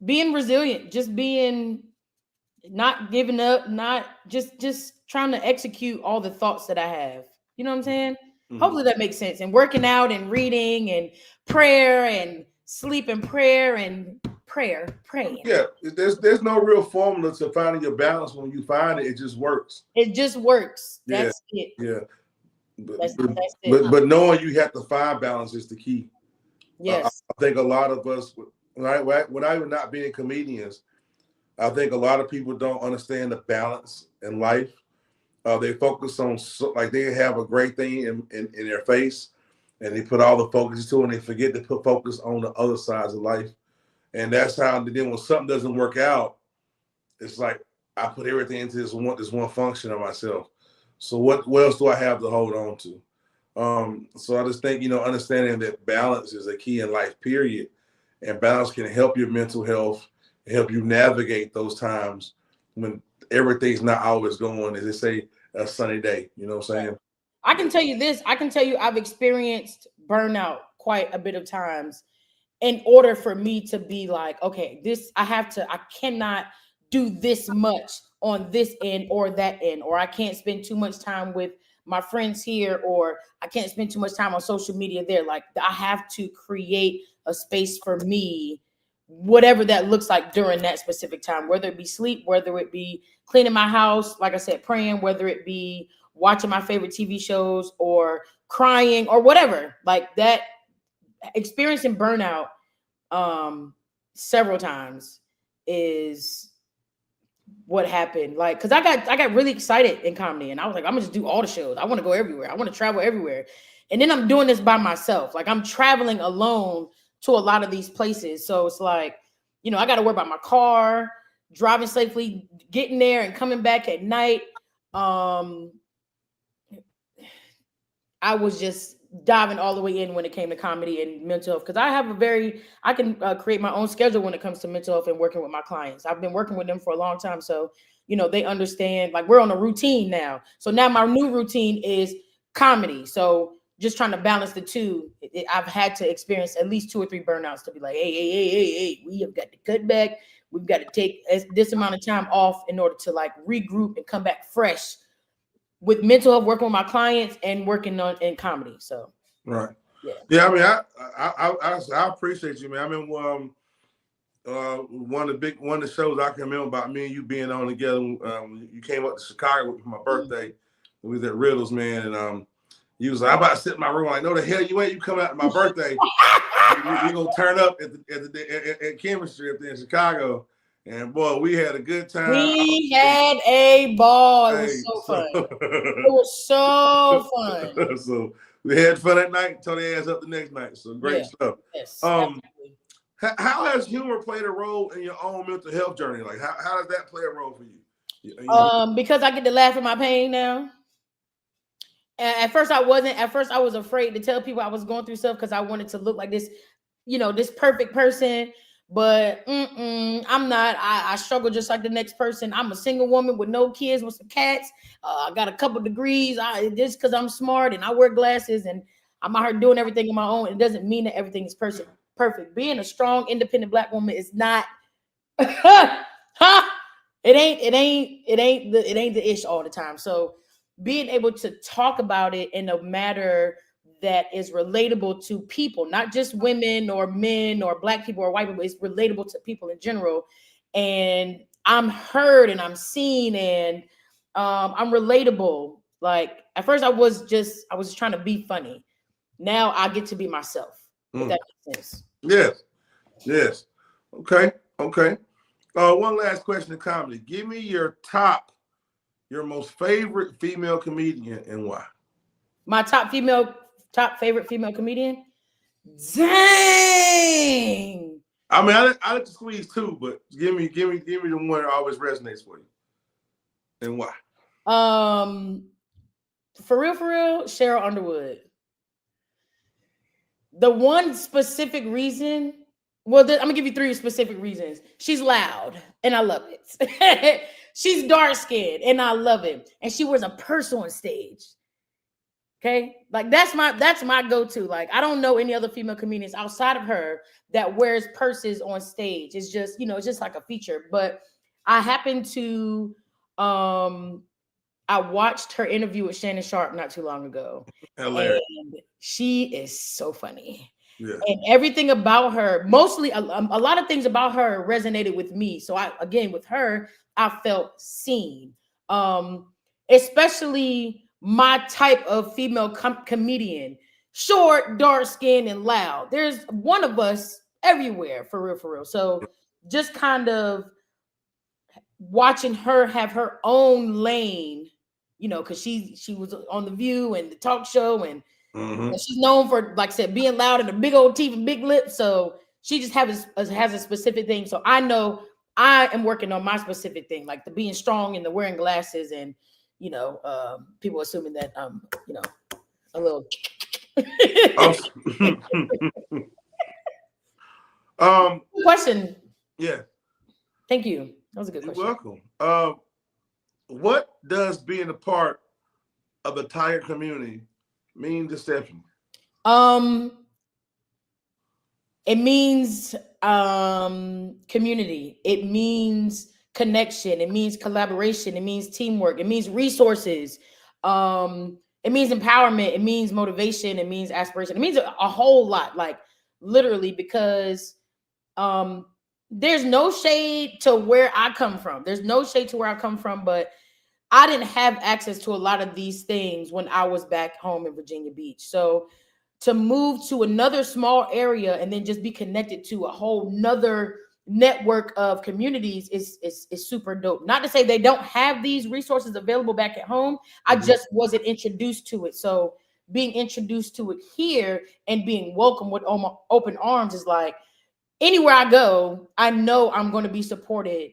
being resilient, just being not giving up, not just trying to execute all the thoughts that I have. You know what I'm saying? Mm-hmm. Hopefully that makes sense. And working out and reading and prayer and sleep and prayer and praying. Yeah, there's no real formula to finding your balance. When you find it, it just works. It just works. That's it. Yeah. But knowing you have to find balance is the key. Yes. I think a lot of us, without even not being comedians, I think a lot of people don't understand the balance in life. They focus on like they have a great thing in their face, and they put all the focus to it, and they forget to put focus on the other sides of life. And that's how then when something doesn't work out, it's like I put everything into this one function of myself. So what else do I have to hold on to? So I just think, understanding that balance is a key in life, period. And balance can help your mental health and help you navigate those times when everything's not always going, as they say, a sunny day. You know what I'm saying? I can tell you this. I can tell you I've experienced burnout quite a bit of times in order for me to be like, okay, I cannot do this much on this end or that end, or I can't spend too much time with my friends here, or I can't spend too much time on social media there. Like, I have to create a space for me, whatever that looks like during that specific time, whether it be sleep, whether it be cleaning my house, like I said, praying, whether it be watching my favorite TV shows or crying or whatever. Like that, experiencing burnout several times is what happened. Like, because I got really excited in comedy, and I was like, I'm gonna just do all the shows. I want to go everywhere. I want to travel everywhere. And then I'm doing this by myself. Like, I'm traveling alone to a lot of these places. So it's like, I got to worry about my car, driving safely, getting there and coming back at night. I was just diving all the way in when it came to comedy and mental health, because I can create my own schedule when it comes to mental health and working with my clients. I've been working with them for a long time. So, they understand, like, we're on a routine now. So now my new routine is comedy. So just trying to balance the two. I've had to experience at least 2 or 3 burnouts to be like, hey, we have got to cut back. We've got to take this amount of time off in order to like regroup and come back fresh with mental health, working with my clients and working in comedy. So right, yeah. I mean, I appreciate you, man. I mean, one of the shows I can remember about me and you being on together. You came up to Chicago for my birthday. We was at Riddles, man, and you was like, I'm about to sit in my room. Like, no, the hell you ain't. You coming out to my birthday? we gonna turn up at Chemistry up there in Chicago. And boy, we had a good time. We had a ball. It was so fun. It was so fun. So we had fun that night, turn the ass up the next night. So great stuff. Yes, how has humor played a role in your own mental health journey? Like, how does that play a role for you? Because I get to laugh at my pain now. And at first I wasn't. At first I was afraid to tell people I was going through stuff because I wanted to look like this, this perfect person. But I'm not. I struggle just like the next person. I'm a single woman with no kids, with some cats. I got a couple degrees. Just because I'm smart and I wear glasses and I'm out here doing everything on my own. It doesn't mean that everything is perfect. Being a strong, independent Black woman is not. It ain't the ish all the time. So being able to talk about it in a matter that is relatable to people, not just women or men or Black people or white people, it's relatable to people in general. And I'm heard and I'm seen and I'm relatable. Like, at first I was just trying to be funny. Now I get to be myself. If that makes sense. Yes. Okay. One last question in comedy. Give me your most favorite female comedian and why. My top favorite female comedian? Dang. I mean, I like to squeeze 2, but give me the one that always resonates for you. And why? For real, Cheryl Underwood. The one specific reason, I'm gonna give you 3 specific reasons. She's loud and I love it. She's dark skinned and I love it. And she wears a purse on stage. Okay, like that's my go-to. Like, I don't know any other female comedians outside of her that wears purses on stage. It's just, it's just like a feature. But I happened to I watched her interview with Shannon Sharp not too long ago. Hilarious. And she is so funny. Yeah. And everything about her, mostly a lot of things about her resonated with me. So with her, I felt seen. Especially my type of female comedian, short, dark skinned and loud. There's one of us everywhere, for real. So just kind of watching her have her own lane, because she was on The View and the talk show and Mm-hmm. And she's known for, like I said, being loud and a big old teeth and big lips. So she just has a specific thing. So I know I am working on my specific thing, like the being strong and the wearing glasses, and people assuming that a little. Question. Yeah. Thank you. That was a good You're question. welcome. What does being a part of the Tiger community mean to Stephanie? It means community. It means connection. It means collaboration. It means teamwork. It means resources. It means empowerment. It means motivation. It means aspiration. It means a whole lot, like literally, because there's no shade to where I come from. There's no shade to where I come from, but I didn't have access to a lot of these things when I was back home in Virginia Beach. So to move to another small area and then just be connected to a whole nother network of communities is super dope. Not to say they don't have these resources available back at home. I just wasn't introduced to it. So being introduced to it here and being welcomed with open arms is like, anywhere I go, I know I'm going to be supported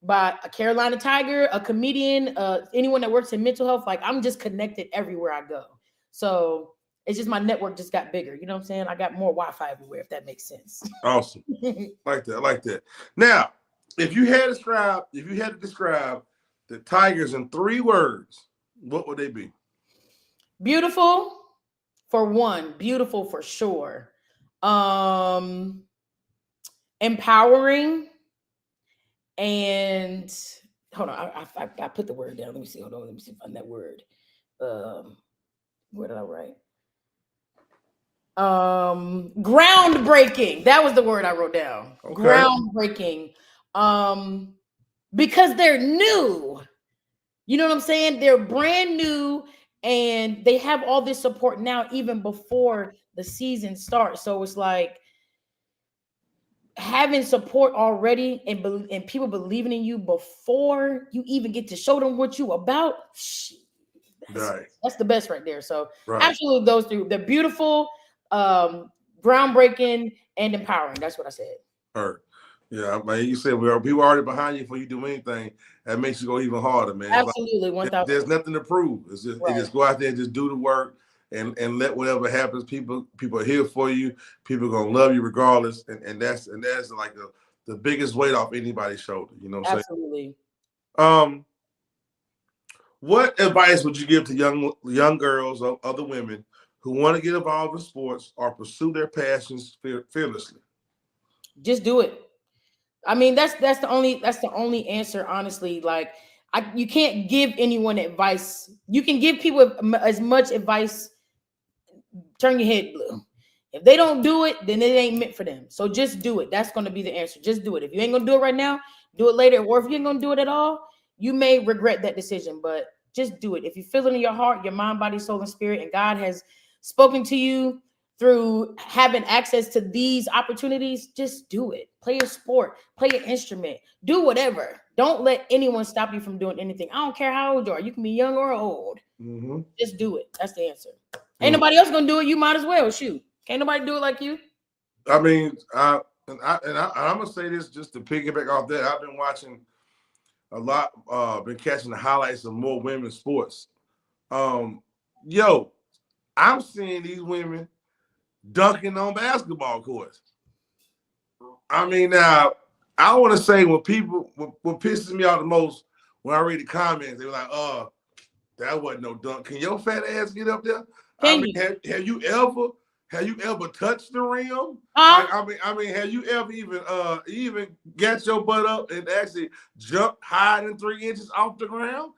by a Carolina Tiger, a comedian, anyone that works in mental health. Like, I'm just connected everywhere I go. So it's just my network just got bigger. You know what I'm saying? I got more Wi-Fi everywhere, if that makes sense. Awesome. Like that. Now, if you had to describe the Tigers in 3 words, what would they be? Beautiful for one, beautiful for sure. Empowering, and hold on, I put the word down. Let me see. Hold on, let me see if I find that word. Where did I write? Groundbreaking. That was the word I wrote down. Okay. Groundbreaking. Because they're new. You know what I'm saying? They're brand new and they have all this support now, even before the season starts. So it's like having support already and people believing in you before you even get to show them what you about. That's the best right there. So absolutely, those 3. They're beautiful, groundbreaking, and empowering. That's what I said. Yeah, man. You said people already behind you before you do anything. That makes you go even harder, man. Absolutely, 1,000. There's nothing to prove. It's just just go out there and just do the work and let whatever happens. People are here for you. People are gonna love you regardless. And that's like the biggest weight off anybody's shoulder. You know what I'm saying? Absolutely. What advice would you give to young girls or other women who want to get involved in sports or pursue their passions fearlessly? Just do it. I mean, that's the only answer, honestly. Like, you can't give anyone advice. You can give people as much advice. Turn your head blue. If they don't do it, then it ain't meant for them. So just do it. That's going to be the answer. Just do it. If you ain't going to do it right now, do it later. Or if you ain't going to do it at all, you may regret that decision, but just do it. If you feel it in your heart, your mind, body, soul, and spirit, and God has spoken to you through having access to these opportunities, just do it. Play a sport, play an instrument, do whatever. Don't let anyone stop you from doing anything. I don't care how old you are. You can be young or old. Just do it. That's the answer. Ain't nobody else gonna do it. You might as well. Shoot. Can't nobody do it like you. I mean, I'm gonna say this just to piggyback off that. I've been watching a lot, been catching the highlights of more women's sports. I'm seeing these women dunking on basketball courts. I mean, now I want to say what pisses me off the most when I read the comments, they're like, that wasn't no dunk. Can your fat ass get up there? Have you ever touched the rim? I mean, have you ever even got your butt up and actually jump higher than 3 inches off the ground?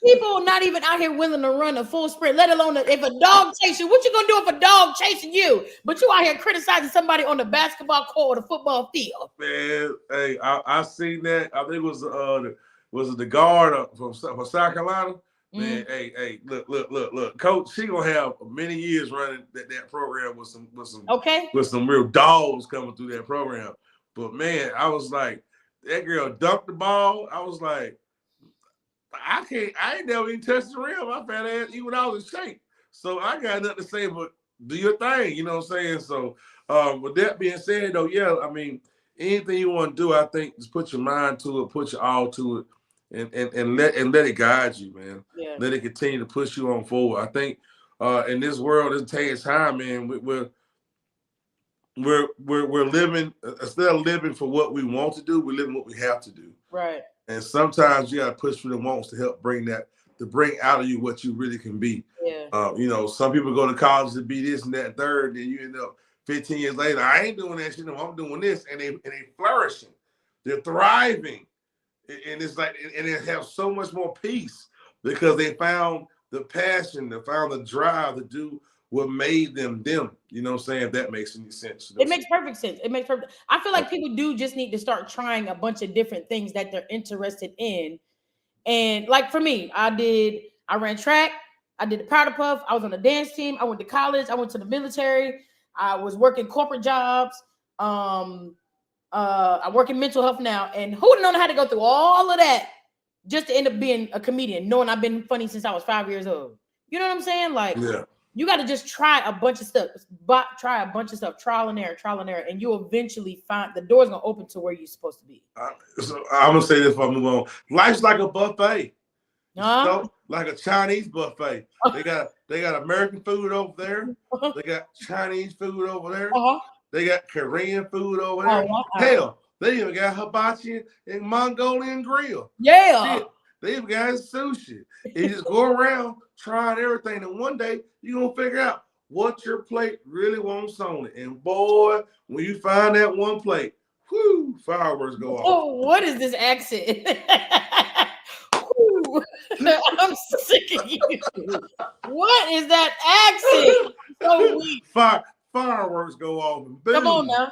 People not even out here willing to run a full sprint, let alone if a dog chases you. What you gonna do if a dog chasing you? But you out here criticizing somebody on the basketball court or the football field. Man, hey, I seen that. I think it was the guard from South Carolina. Man, hey, look, Coach, she gonna have many years running that program with some real dogs coming through that program. But man, I was like, that girl dunked the ball. I was like, I ain't never even touched the rim. My fat ass, even when I was in shape. So I got nothing to say, but do your thing. You know what I'm saying? So with that being said, though, yeah, I mean, anything you want to do, I think just put your mind to it, put your all to it, and let it guide you, man. Yeah. Let it continue to push you on forward. I think in this world, it takes time, man. We're living, instead of living for what we want to do, we're living what we have to do. Right. And sometimes you got to push through the wants to help bring out of you what you really can be. Yeah. You know, some people go to college to be this and that and third, and you end up 15 years later, I ain't doing that shit, no, I'm doing this, and they flourishing. They're thriving. And it's like, and they have so much more peace because they found the passion, they found the drive to do what made them. You know what I'm saying? If that makes any sense. It makes perfect sense. It makes perfect. I feel like people do just need to start trying a bunch of different things that they're interested in. And like for me, I ran track, I did the powder puff, I was on the dance team, I went to college, I went to the military, I was working corporate jobs. I work in mental health now, and who would have known I had to go through all of that just to end up being a comedian, knowing I've been funny since I was 5 years old. You know what I'm saying? Like, yeah. You got to just try a bunch of stuff, trial and error, and you'll eventually find the door's gonna open to where you're supposed to be. So I'm gonna say this before I move on. Life's like a buffet. So, like a Chinese buffet. They got American food over there. They got Chinese food over there. They got Korean food over there. Hell, they even got hibachi and Mongolian grill. Yeah. Shit. They even got sushi. You just go around trying everything, and one day you're gonna figure out what your plate really wants on it. And boy, when you find that one plate, whoo, fireworks go off. Oh, what is this accent? I'm sick of you. What is that accent? So weak. Fireworks go off. Come on now.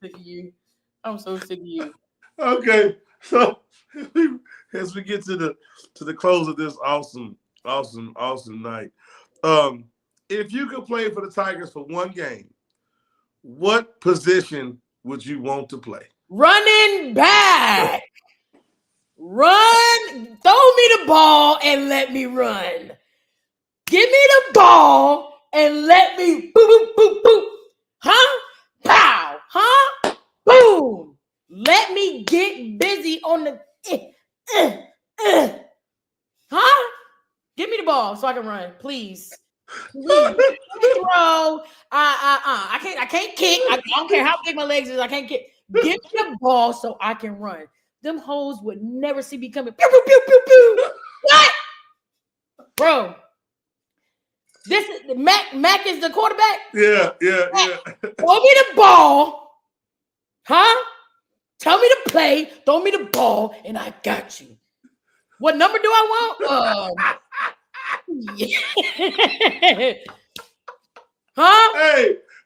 Sick of you. I'm so sick of you. Okay, so as we get to the close of this awesome night, if you could play for the Tigers for one game, what position would you want to play? Running back. Run. Throw me the ball and let me run. Give me the ball and let me boop, boop, boop, boop. Huh? Pow. Huh? Boom. Let me get busy on the huh? Give me the ball so I can run, please. Throw. I can't kick. I don't care how big my legs is. I can't kick. Give me the ball so I can run. Them hoes would never see me coming. Pew, pew, pew, pew, pew. What? Bro. This is Mac is the quarterback? Yeah. Throw me the ball. Huh? Tell me to play, throw me the ball, and I got you. What number do I want? Huh?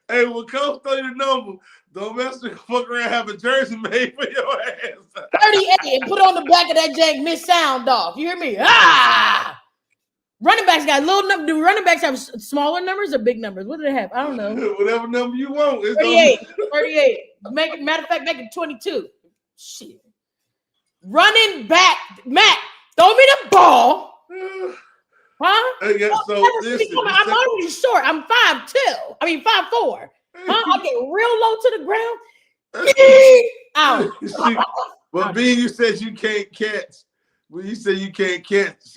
Hey, when Coach throw you the number, don't mess with fuck around have a jersey made for your ass. 38 and put on the back of that jank, miss sound off. You hear me? Running backs got little numbers. Do running backs have smaller numbers or big numbers? What do they have? I don't know. Whatever number you want. It's 38. Matter of fact, make it 22. Shit. Running back, Matt, throw me the ball. Huh? Yeah, so I'm already short. I'm 5'2". I mean 5'4". Huh? I get real low to the ground. Ow. But being you said you can't catch. When you say you can't catch,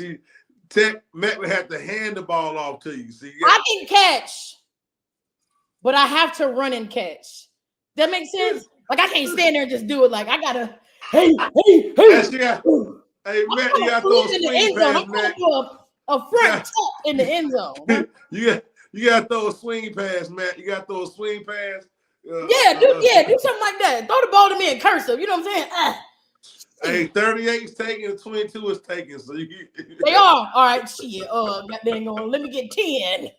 Matt would have to hand the ball off to you. See, I can catch, but I have to run and catch. That makes sense? Like I can't stand there and just do it. Like I gotta, hey. Hey, Matt, you got to throw a swing pass, I'm gonna do a front tap in the end zone. Huh? You got to throw a swing pass, Matt. You got to throw a swing pass. Do something like that. Throw the ball to me in cursive. You know what I'm saying? Hey, 38 is taken and 22 is taken. So they are. All right, shit. Goddamn going. Let me get 10.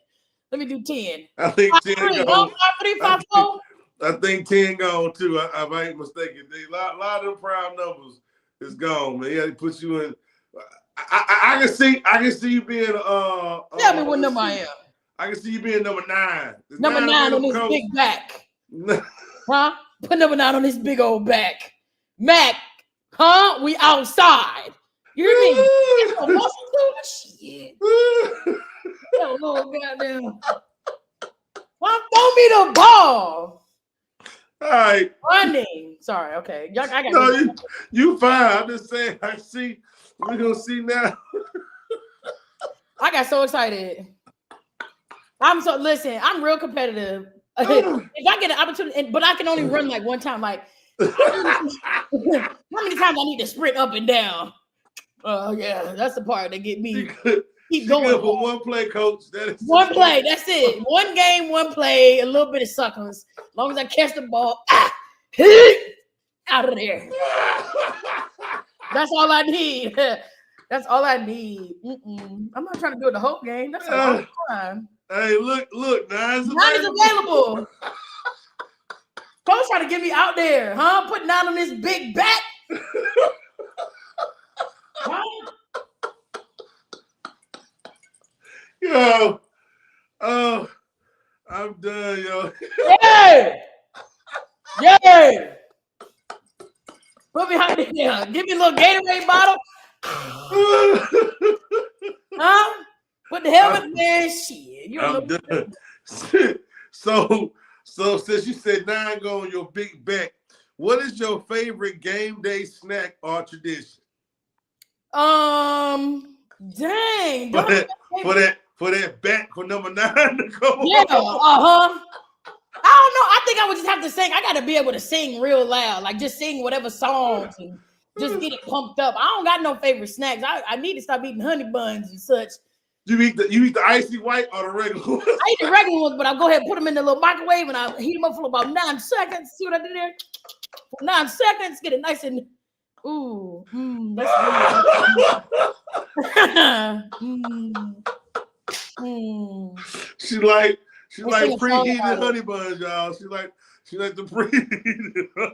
Let me do 10. I think 10 gone. 5'3", 5'4". I think 10 gone too. I ain't mistaken. A lot of them prime numbers is gone, man. Yeah, put you in. I can see you being tell me what number I am. I can see you being number 9. Number 9 on this big back. Huh? Put number 9 on this big old back. Mac, huh? We outside. You hear me? It's a muscle too? Shit. Oh, Lord, goddamn. Why throw me the ball? All right. Running. Sorry, okay. Y'all, I got no, you fine. I'm just saying, I see. We're going to see now. I got so excited. Listen, I'm real competitive. If I get an opportunity, but I can only run like one time. Like, how many times I need to sprint up and down? Oh, yeah, that's the part that get me. Keep going. Good for one play, coach. That is one play, that's it. One game, one play, a little bit of suckers. As long as I catch the ball, out of there. That's all I need. That's all I need. I'm not trying to do it the whole game. That's a long time. Hey, look, Nine is available. Coach trying to get me out there, huh? Putting out on this big back. Huh? Yo, I'm done, yo. Yeah. Put me out there. Give me a little Gatorade bottle. Huh? Put the helmet there. Shit. I'm done. So since you said 9 go on your big bet, what is your favorite game day snack or tradition? Dang. For that bet for number 9 to go. Yeah, I don't know. I think I would just have to sing. I got to be able to sing real loud, like just sing whatever songs and just get it pumped up. I don't got no favorite snacks. I need to stop eating honey buns and such. You eat the icy white or the regular ones? I eat the regular ones, but I'll go ahead and put them in the little microwave and I'll heat them up for about 9 seconds. See what I did there? For 9 seconds, get it nice and that's really She like preheated honey buns, y'all. She like the preheated.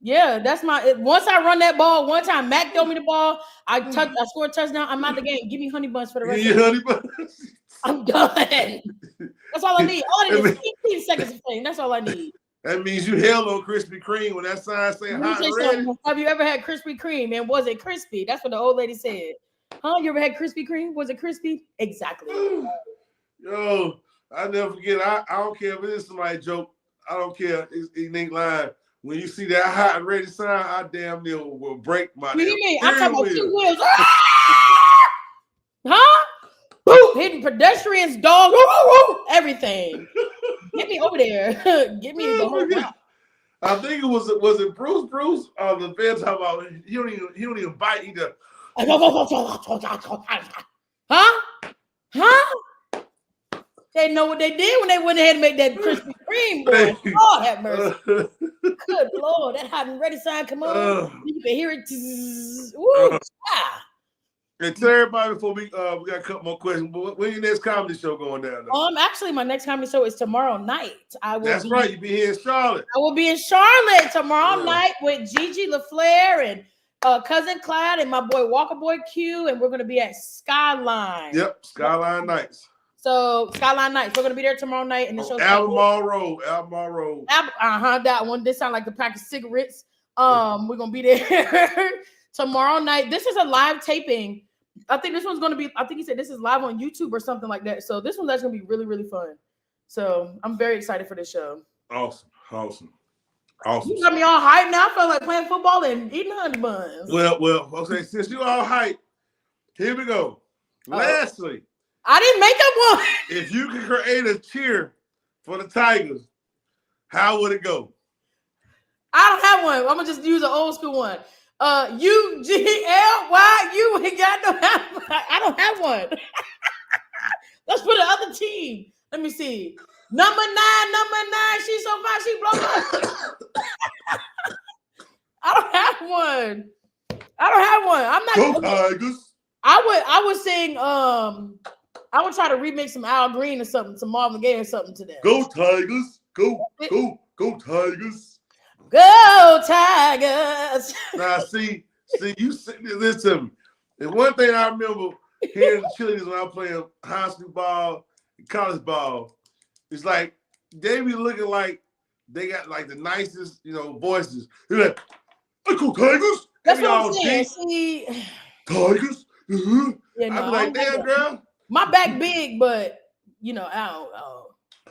Yeah, that's once I run that ball, one time Mac throw me the ball, I scored a touchdown, I'm out the game. Give me honey buns for the rest of the honey buns. I'm done. That's all I need. All I need is 15 seconds of fame. That's all I need. That means you held on Krispy Kreme when that sign said hot and ready. Have you ever had Krispy Kreme? And was it crispy? That's what the old lady said. Huh? You ever had Krispy Kreme? Was it crispy? Exactly. Yo, I never forget. I don't care if it is somebody's joke. I don't care. It ain't lying. When you see that hot and ready sign, I damn near will break my. What do you mean? I'm talking about 2 wheels. Huh? Boom! Hitting pedestrians, dog, everything. Get me over there. Get me the whole block. I think it was it Bruce the vet talking about he don't even bite either. Huh? They know what they did when they went ahead and made that Krispy Kreme, boy. Lord have mercy. Good Lord, that hot and ready sign come on. You can hear it. Woo, And tell everybody before we got a couple more questions. But when your next comedy show going down? Actually, my next comedy show is tomorrow night. That's right. You be here in Charlotte. I will be in Charlotte tomorrow night with Gigi LaFleur and Cousin Clyde and my boy Walker Boy Q, and we're gonna be at Skyline. Yep, Skyline Nights. So Skyline Nights, we're gonna be there tomorrow night, and the show. Albemarle Road. That one. This sound like a pack of cigarettes. We're gonna be there tomorrow night. This is a live taping. I think this one's gonna be. I think he said this is live on YouTube or something like that. So this one's actually gonna be really, really fun. So I'm very excited for this show. Awesome. You got me all hyped now. I feel like playing football and eating honey buns. Well. Okay, since you all hyped, here we go. Lastly, I didn't make up one. If you could create a cheer for the Tigers, how would it go? I don't have one. I'm gonna just use an old school one. UGLY. You ain't got no. I don't have one. Let's put the other team. Let me see. Number 9. She's so fine. She blows up. I don't have one. I'm not. Go Tigers. I would sing. I would try to remix some Al Green or something, some Marvin Gaye or something to them. Go Tigers. Go Tigers. Go Tigers. Now see, you listen. And one thing I remember hearing the cheerleaders when I was playing high school ball, college ball, it's like they be looking like they got like the nicest, voices. They're like, I go Tigers. That's what I'm saying. See, Tigers. Yeah, no, I'd be like, damn, girl. My back big, but you know, I don't.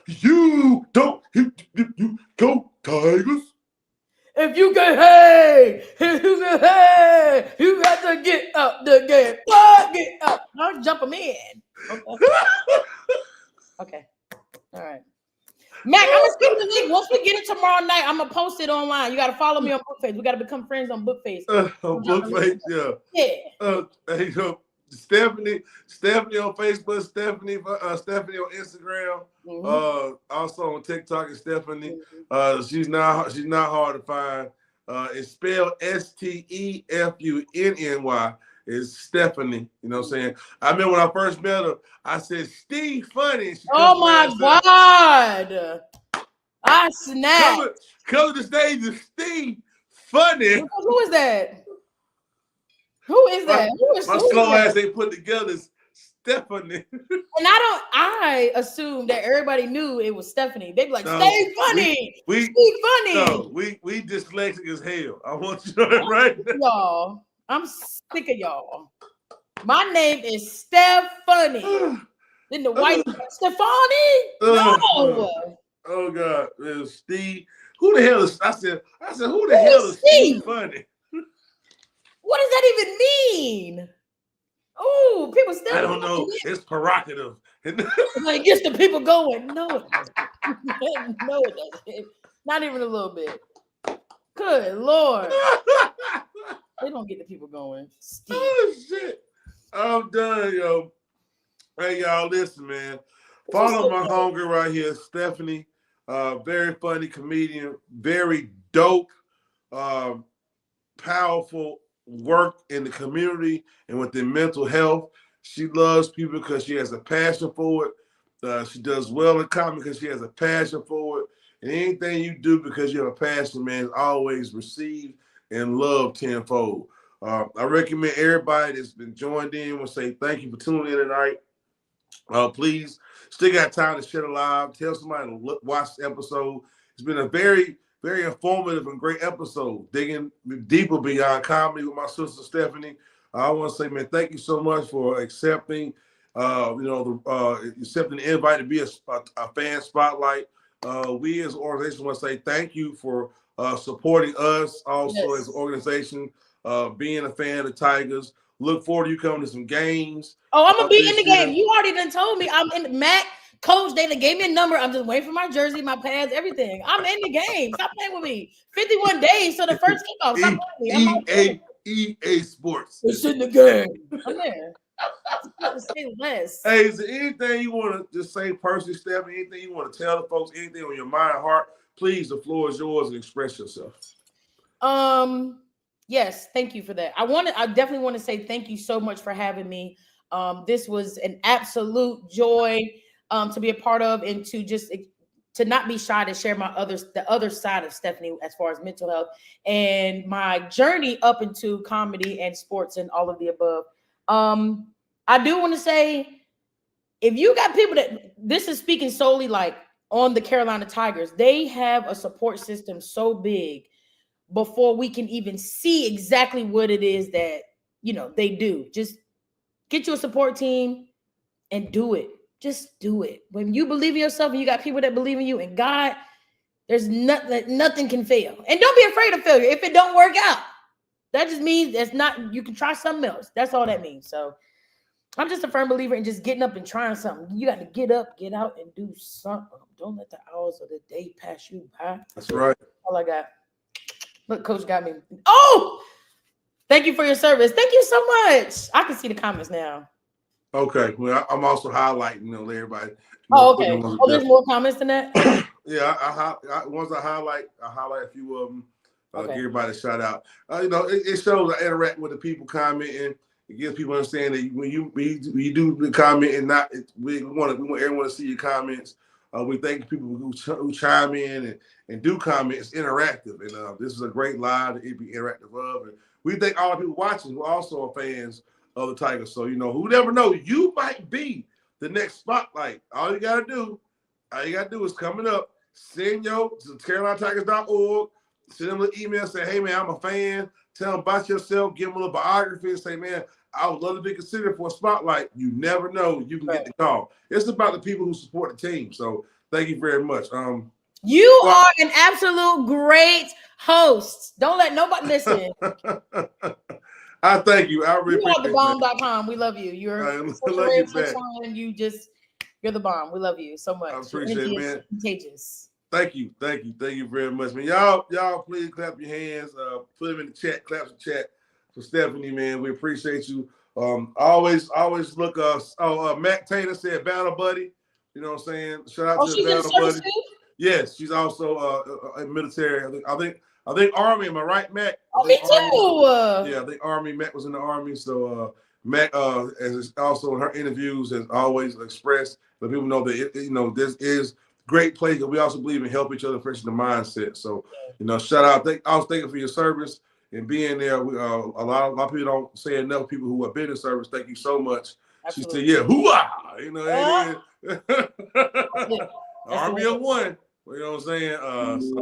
You don't. You go Tigers. If you get hey, you got to get up the game. Get up. I'll jump them in. Okay. All right. Mac, I'm gonna send the link. Once we get it tomorrow night, I'm gonna post it online. You gotta follow me on Bookface. We gotta become friends on Bookface. On Bookface, yeah. Hey, Stephanie on Facebook, Stephanie on Instagram. Also on TikTok is Stephanie. She's not hard to find. It's spelled SteFunny. It's Stephanie. You know what I'm saying? I remember when I first met her, I said SteFunny. Oh my God! I snapped. Come to the stage is SteFunny. Who is that? Who is that? My slow ass they put together is Stephanie. And I assumed that everybody knew it was Stephanie. They'd be like, stay funny. Stay funny. No, we dyslexic as hell. I want you to know that right now. Y'all, I'm sick of y'all. My name is SteFunny. Then the white SteFunny? No. Oh God, it's Steve. Who the hell is I said who the hell is SteFunny? What does that even mean? Oh, people still. I don't know. It's provocative. Like gets the people going. No, it doesn't. No, it doesn't. Not even a little bit. Good Lord. They don't get the people going. Steve. Oh shit. I'm done, yo. Hey y'all, listen, man. Follow my homegirl right here, Stephanie. Very funny comedian, very dope, powerful work in the community and within mental health. She loves people because she has a passion for it. She does well in comedy because she has a passion for it. And anything you do because you have a passion, man, is always received and loved tenfold. I recommend everybody that's been joined in will say thank you for tuning in tonight. Please, still got time to share it live. Tell somebody to watch the episode. It's been a very, very informative and great episode, digging deeper beyond comedy with my sister Stephanie. I want to say, man, thank you so much for accepting, accepting the invite to be a fan spotlight. We as an organization want to say thank you for supporting us also as an organization, being a fan of the Tigers. Look forward to you coming to some games. Oh, I'm gonna be in the game. You already done told me I'm in. Mac, coach, they gave me a number. I'm just waiting for my jersey, my pads, everything. I'm in the game. Stop playing with me. 51 days to the first kickoff. Stop playing with me. EA Sports. It's in the game. I'm there. Say less. Hey, is there anything you want to just say personally, Stephanie? Anything you want to tell the folks? Anything on your mind, heart? Please, the floor is yours and express yourself. Yes, thank you for that. I definitely want to say thank you so much for having me. This was an absolute joy to be a part of and to not be shy to share the other side of Stephanie as far as mental health and my journey up into comedy and sports and all of the above. I do want to say, if you got people this is speaking solely like on the Carolina Tigers, they have a support system so big before we can even see exactly what it is that, they do. Just get you a support team and do it. Just do it. When you believe in yourself and you got people that believe in you and God, there's nothing can fail. And don't be afraid of failure. If it don't work out, that just means you can try something else. That's all that means. So I'm just a firm believer in just getting up and trying something. You got to get up, get out, and do something. Don't let the hours of the day pass you by. That's right. All I got. Look, coach got me. Oh, thank you for your service. Thank you so much. I can see the comments now. Okay. Well, I'm also highlighting, everybody. Okay. Oh, there's more comments than that? Yeah, once I highlight a few of them. Give everybody a shout out. It shows I interact with the people commenting. It gives people understand that when you do comment and we want everyone to see your comments. We thank people who chime in and do comment. It's interactive, and this is a great live to be interactive of. And we thank all the people watching who also are fans of the Tigers. So who never know, you might be the next spotlight. All you gotta do is coming up. Send to CarolinaTigers.org. send them an email, say, hey, man, I'm a fan. Tell them about yourself, give them a little biography and say, man, I would love to be considered for a spotlight. You never know. You can get the call. It's about the people who support the team. So thank you very much. You are an absolute great host. Don't let nobody listen. I thank you. I really appreciate thebomb.com. We love you. You're you're the bomb. We love you so much. I appreciate it, man. Contagious. Thank you very much, man. Y'all, please clap your hands. Put them in the chat. Clap the chat for Stephanie, man. We appreciate you. Always look us. Matt Taylor said Battle Buddy. You know what I'm saying? Shout out to the Battle Buddy. Too? Yes, she's also military. I think Army. Am I right, Matt? Me too. Yeah, I think Army. Matt was in the Army, so Matt, as also in her interviews, has always expressed that people know that this is great place, and we also believe in help each other, freshen the mindset. So, shout out. I was thanking for your service and being there. A lot of people don't say enough. People who have been in service, thank you so much. Absolutely. She said, "Yeah, hoo-ah!" Army of one. You know what I'm saying? So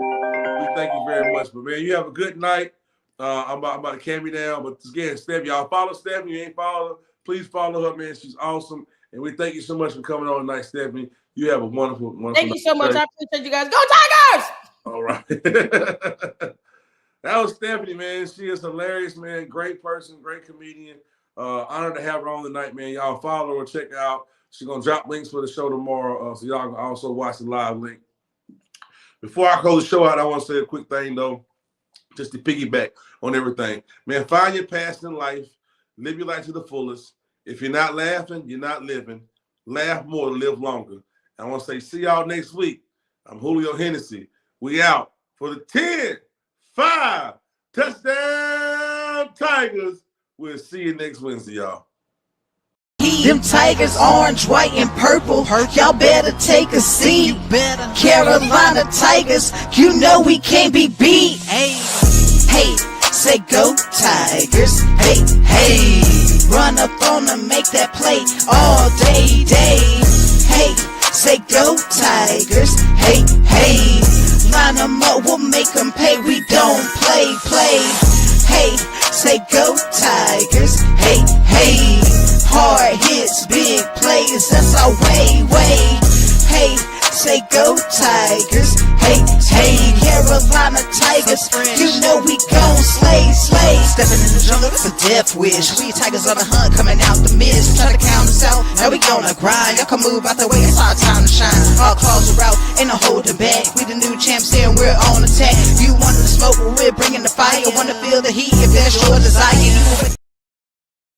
we thank you very much. But man, you have a good night. I'm about to calm you down. But again, Steph, y'all follow Stephanie. You ain't follow her, please follow her, man. She's awesome. And we thank you so much for coming on tonight, Stephanie. You have a wonderful Thank you so much. I appreciate you guys. Go Tigers! All right. That was Stephanie, man. She is hilarious, man. Great person, great comedian. Honored to have her on tonight, man. Y'all follow her, check out. She's going to drop links for the show tomorrow, so y'all can also watch the live link. Before I close the show out, I want to say a quick thing, though, just to piggyback on everything. Man, find your passion in life. Live your life to the fullest. If you're not laughing, you're not living. Laugh more to live longer. I want to say, see y'all next week. I'm Julio Hennessey. We out for the 10-5 touchdown Tigers. We'll see you next Wednesday, y'all. Them Tigers, orange, white, and purple. Y'all better take a seat. Carolina Tigers, you know we can't be beat. Hey, say go Tigers. Hey, run up on them, make that play all day. Hey, say go Tigers. Hey, line them up, we'll make them pay. We don't play. Hey, say go Tigers. Hey, hard hits, big plays, that's our way. Hey, say go Tigers. Hey, Carolina Tigers, you know we gon' slay. Stepping in the jungle, it's a death wish. We Tigers on the hunt, coming out the mist. Try to count us out, now we gonna grind. Y'all can move out the way, it's our time to shine. Our claws are out, ain't no holding back. We the new champs here and we're on attack. You want the smoke, well, we're bringing the fire. Wanna feel the heat if that's your desire.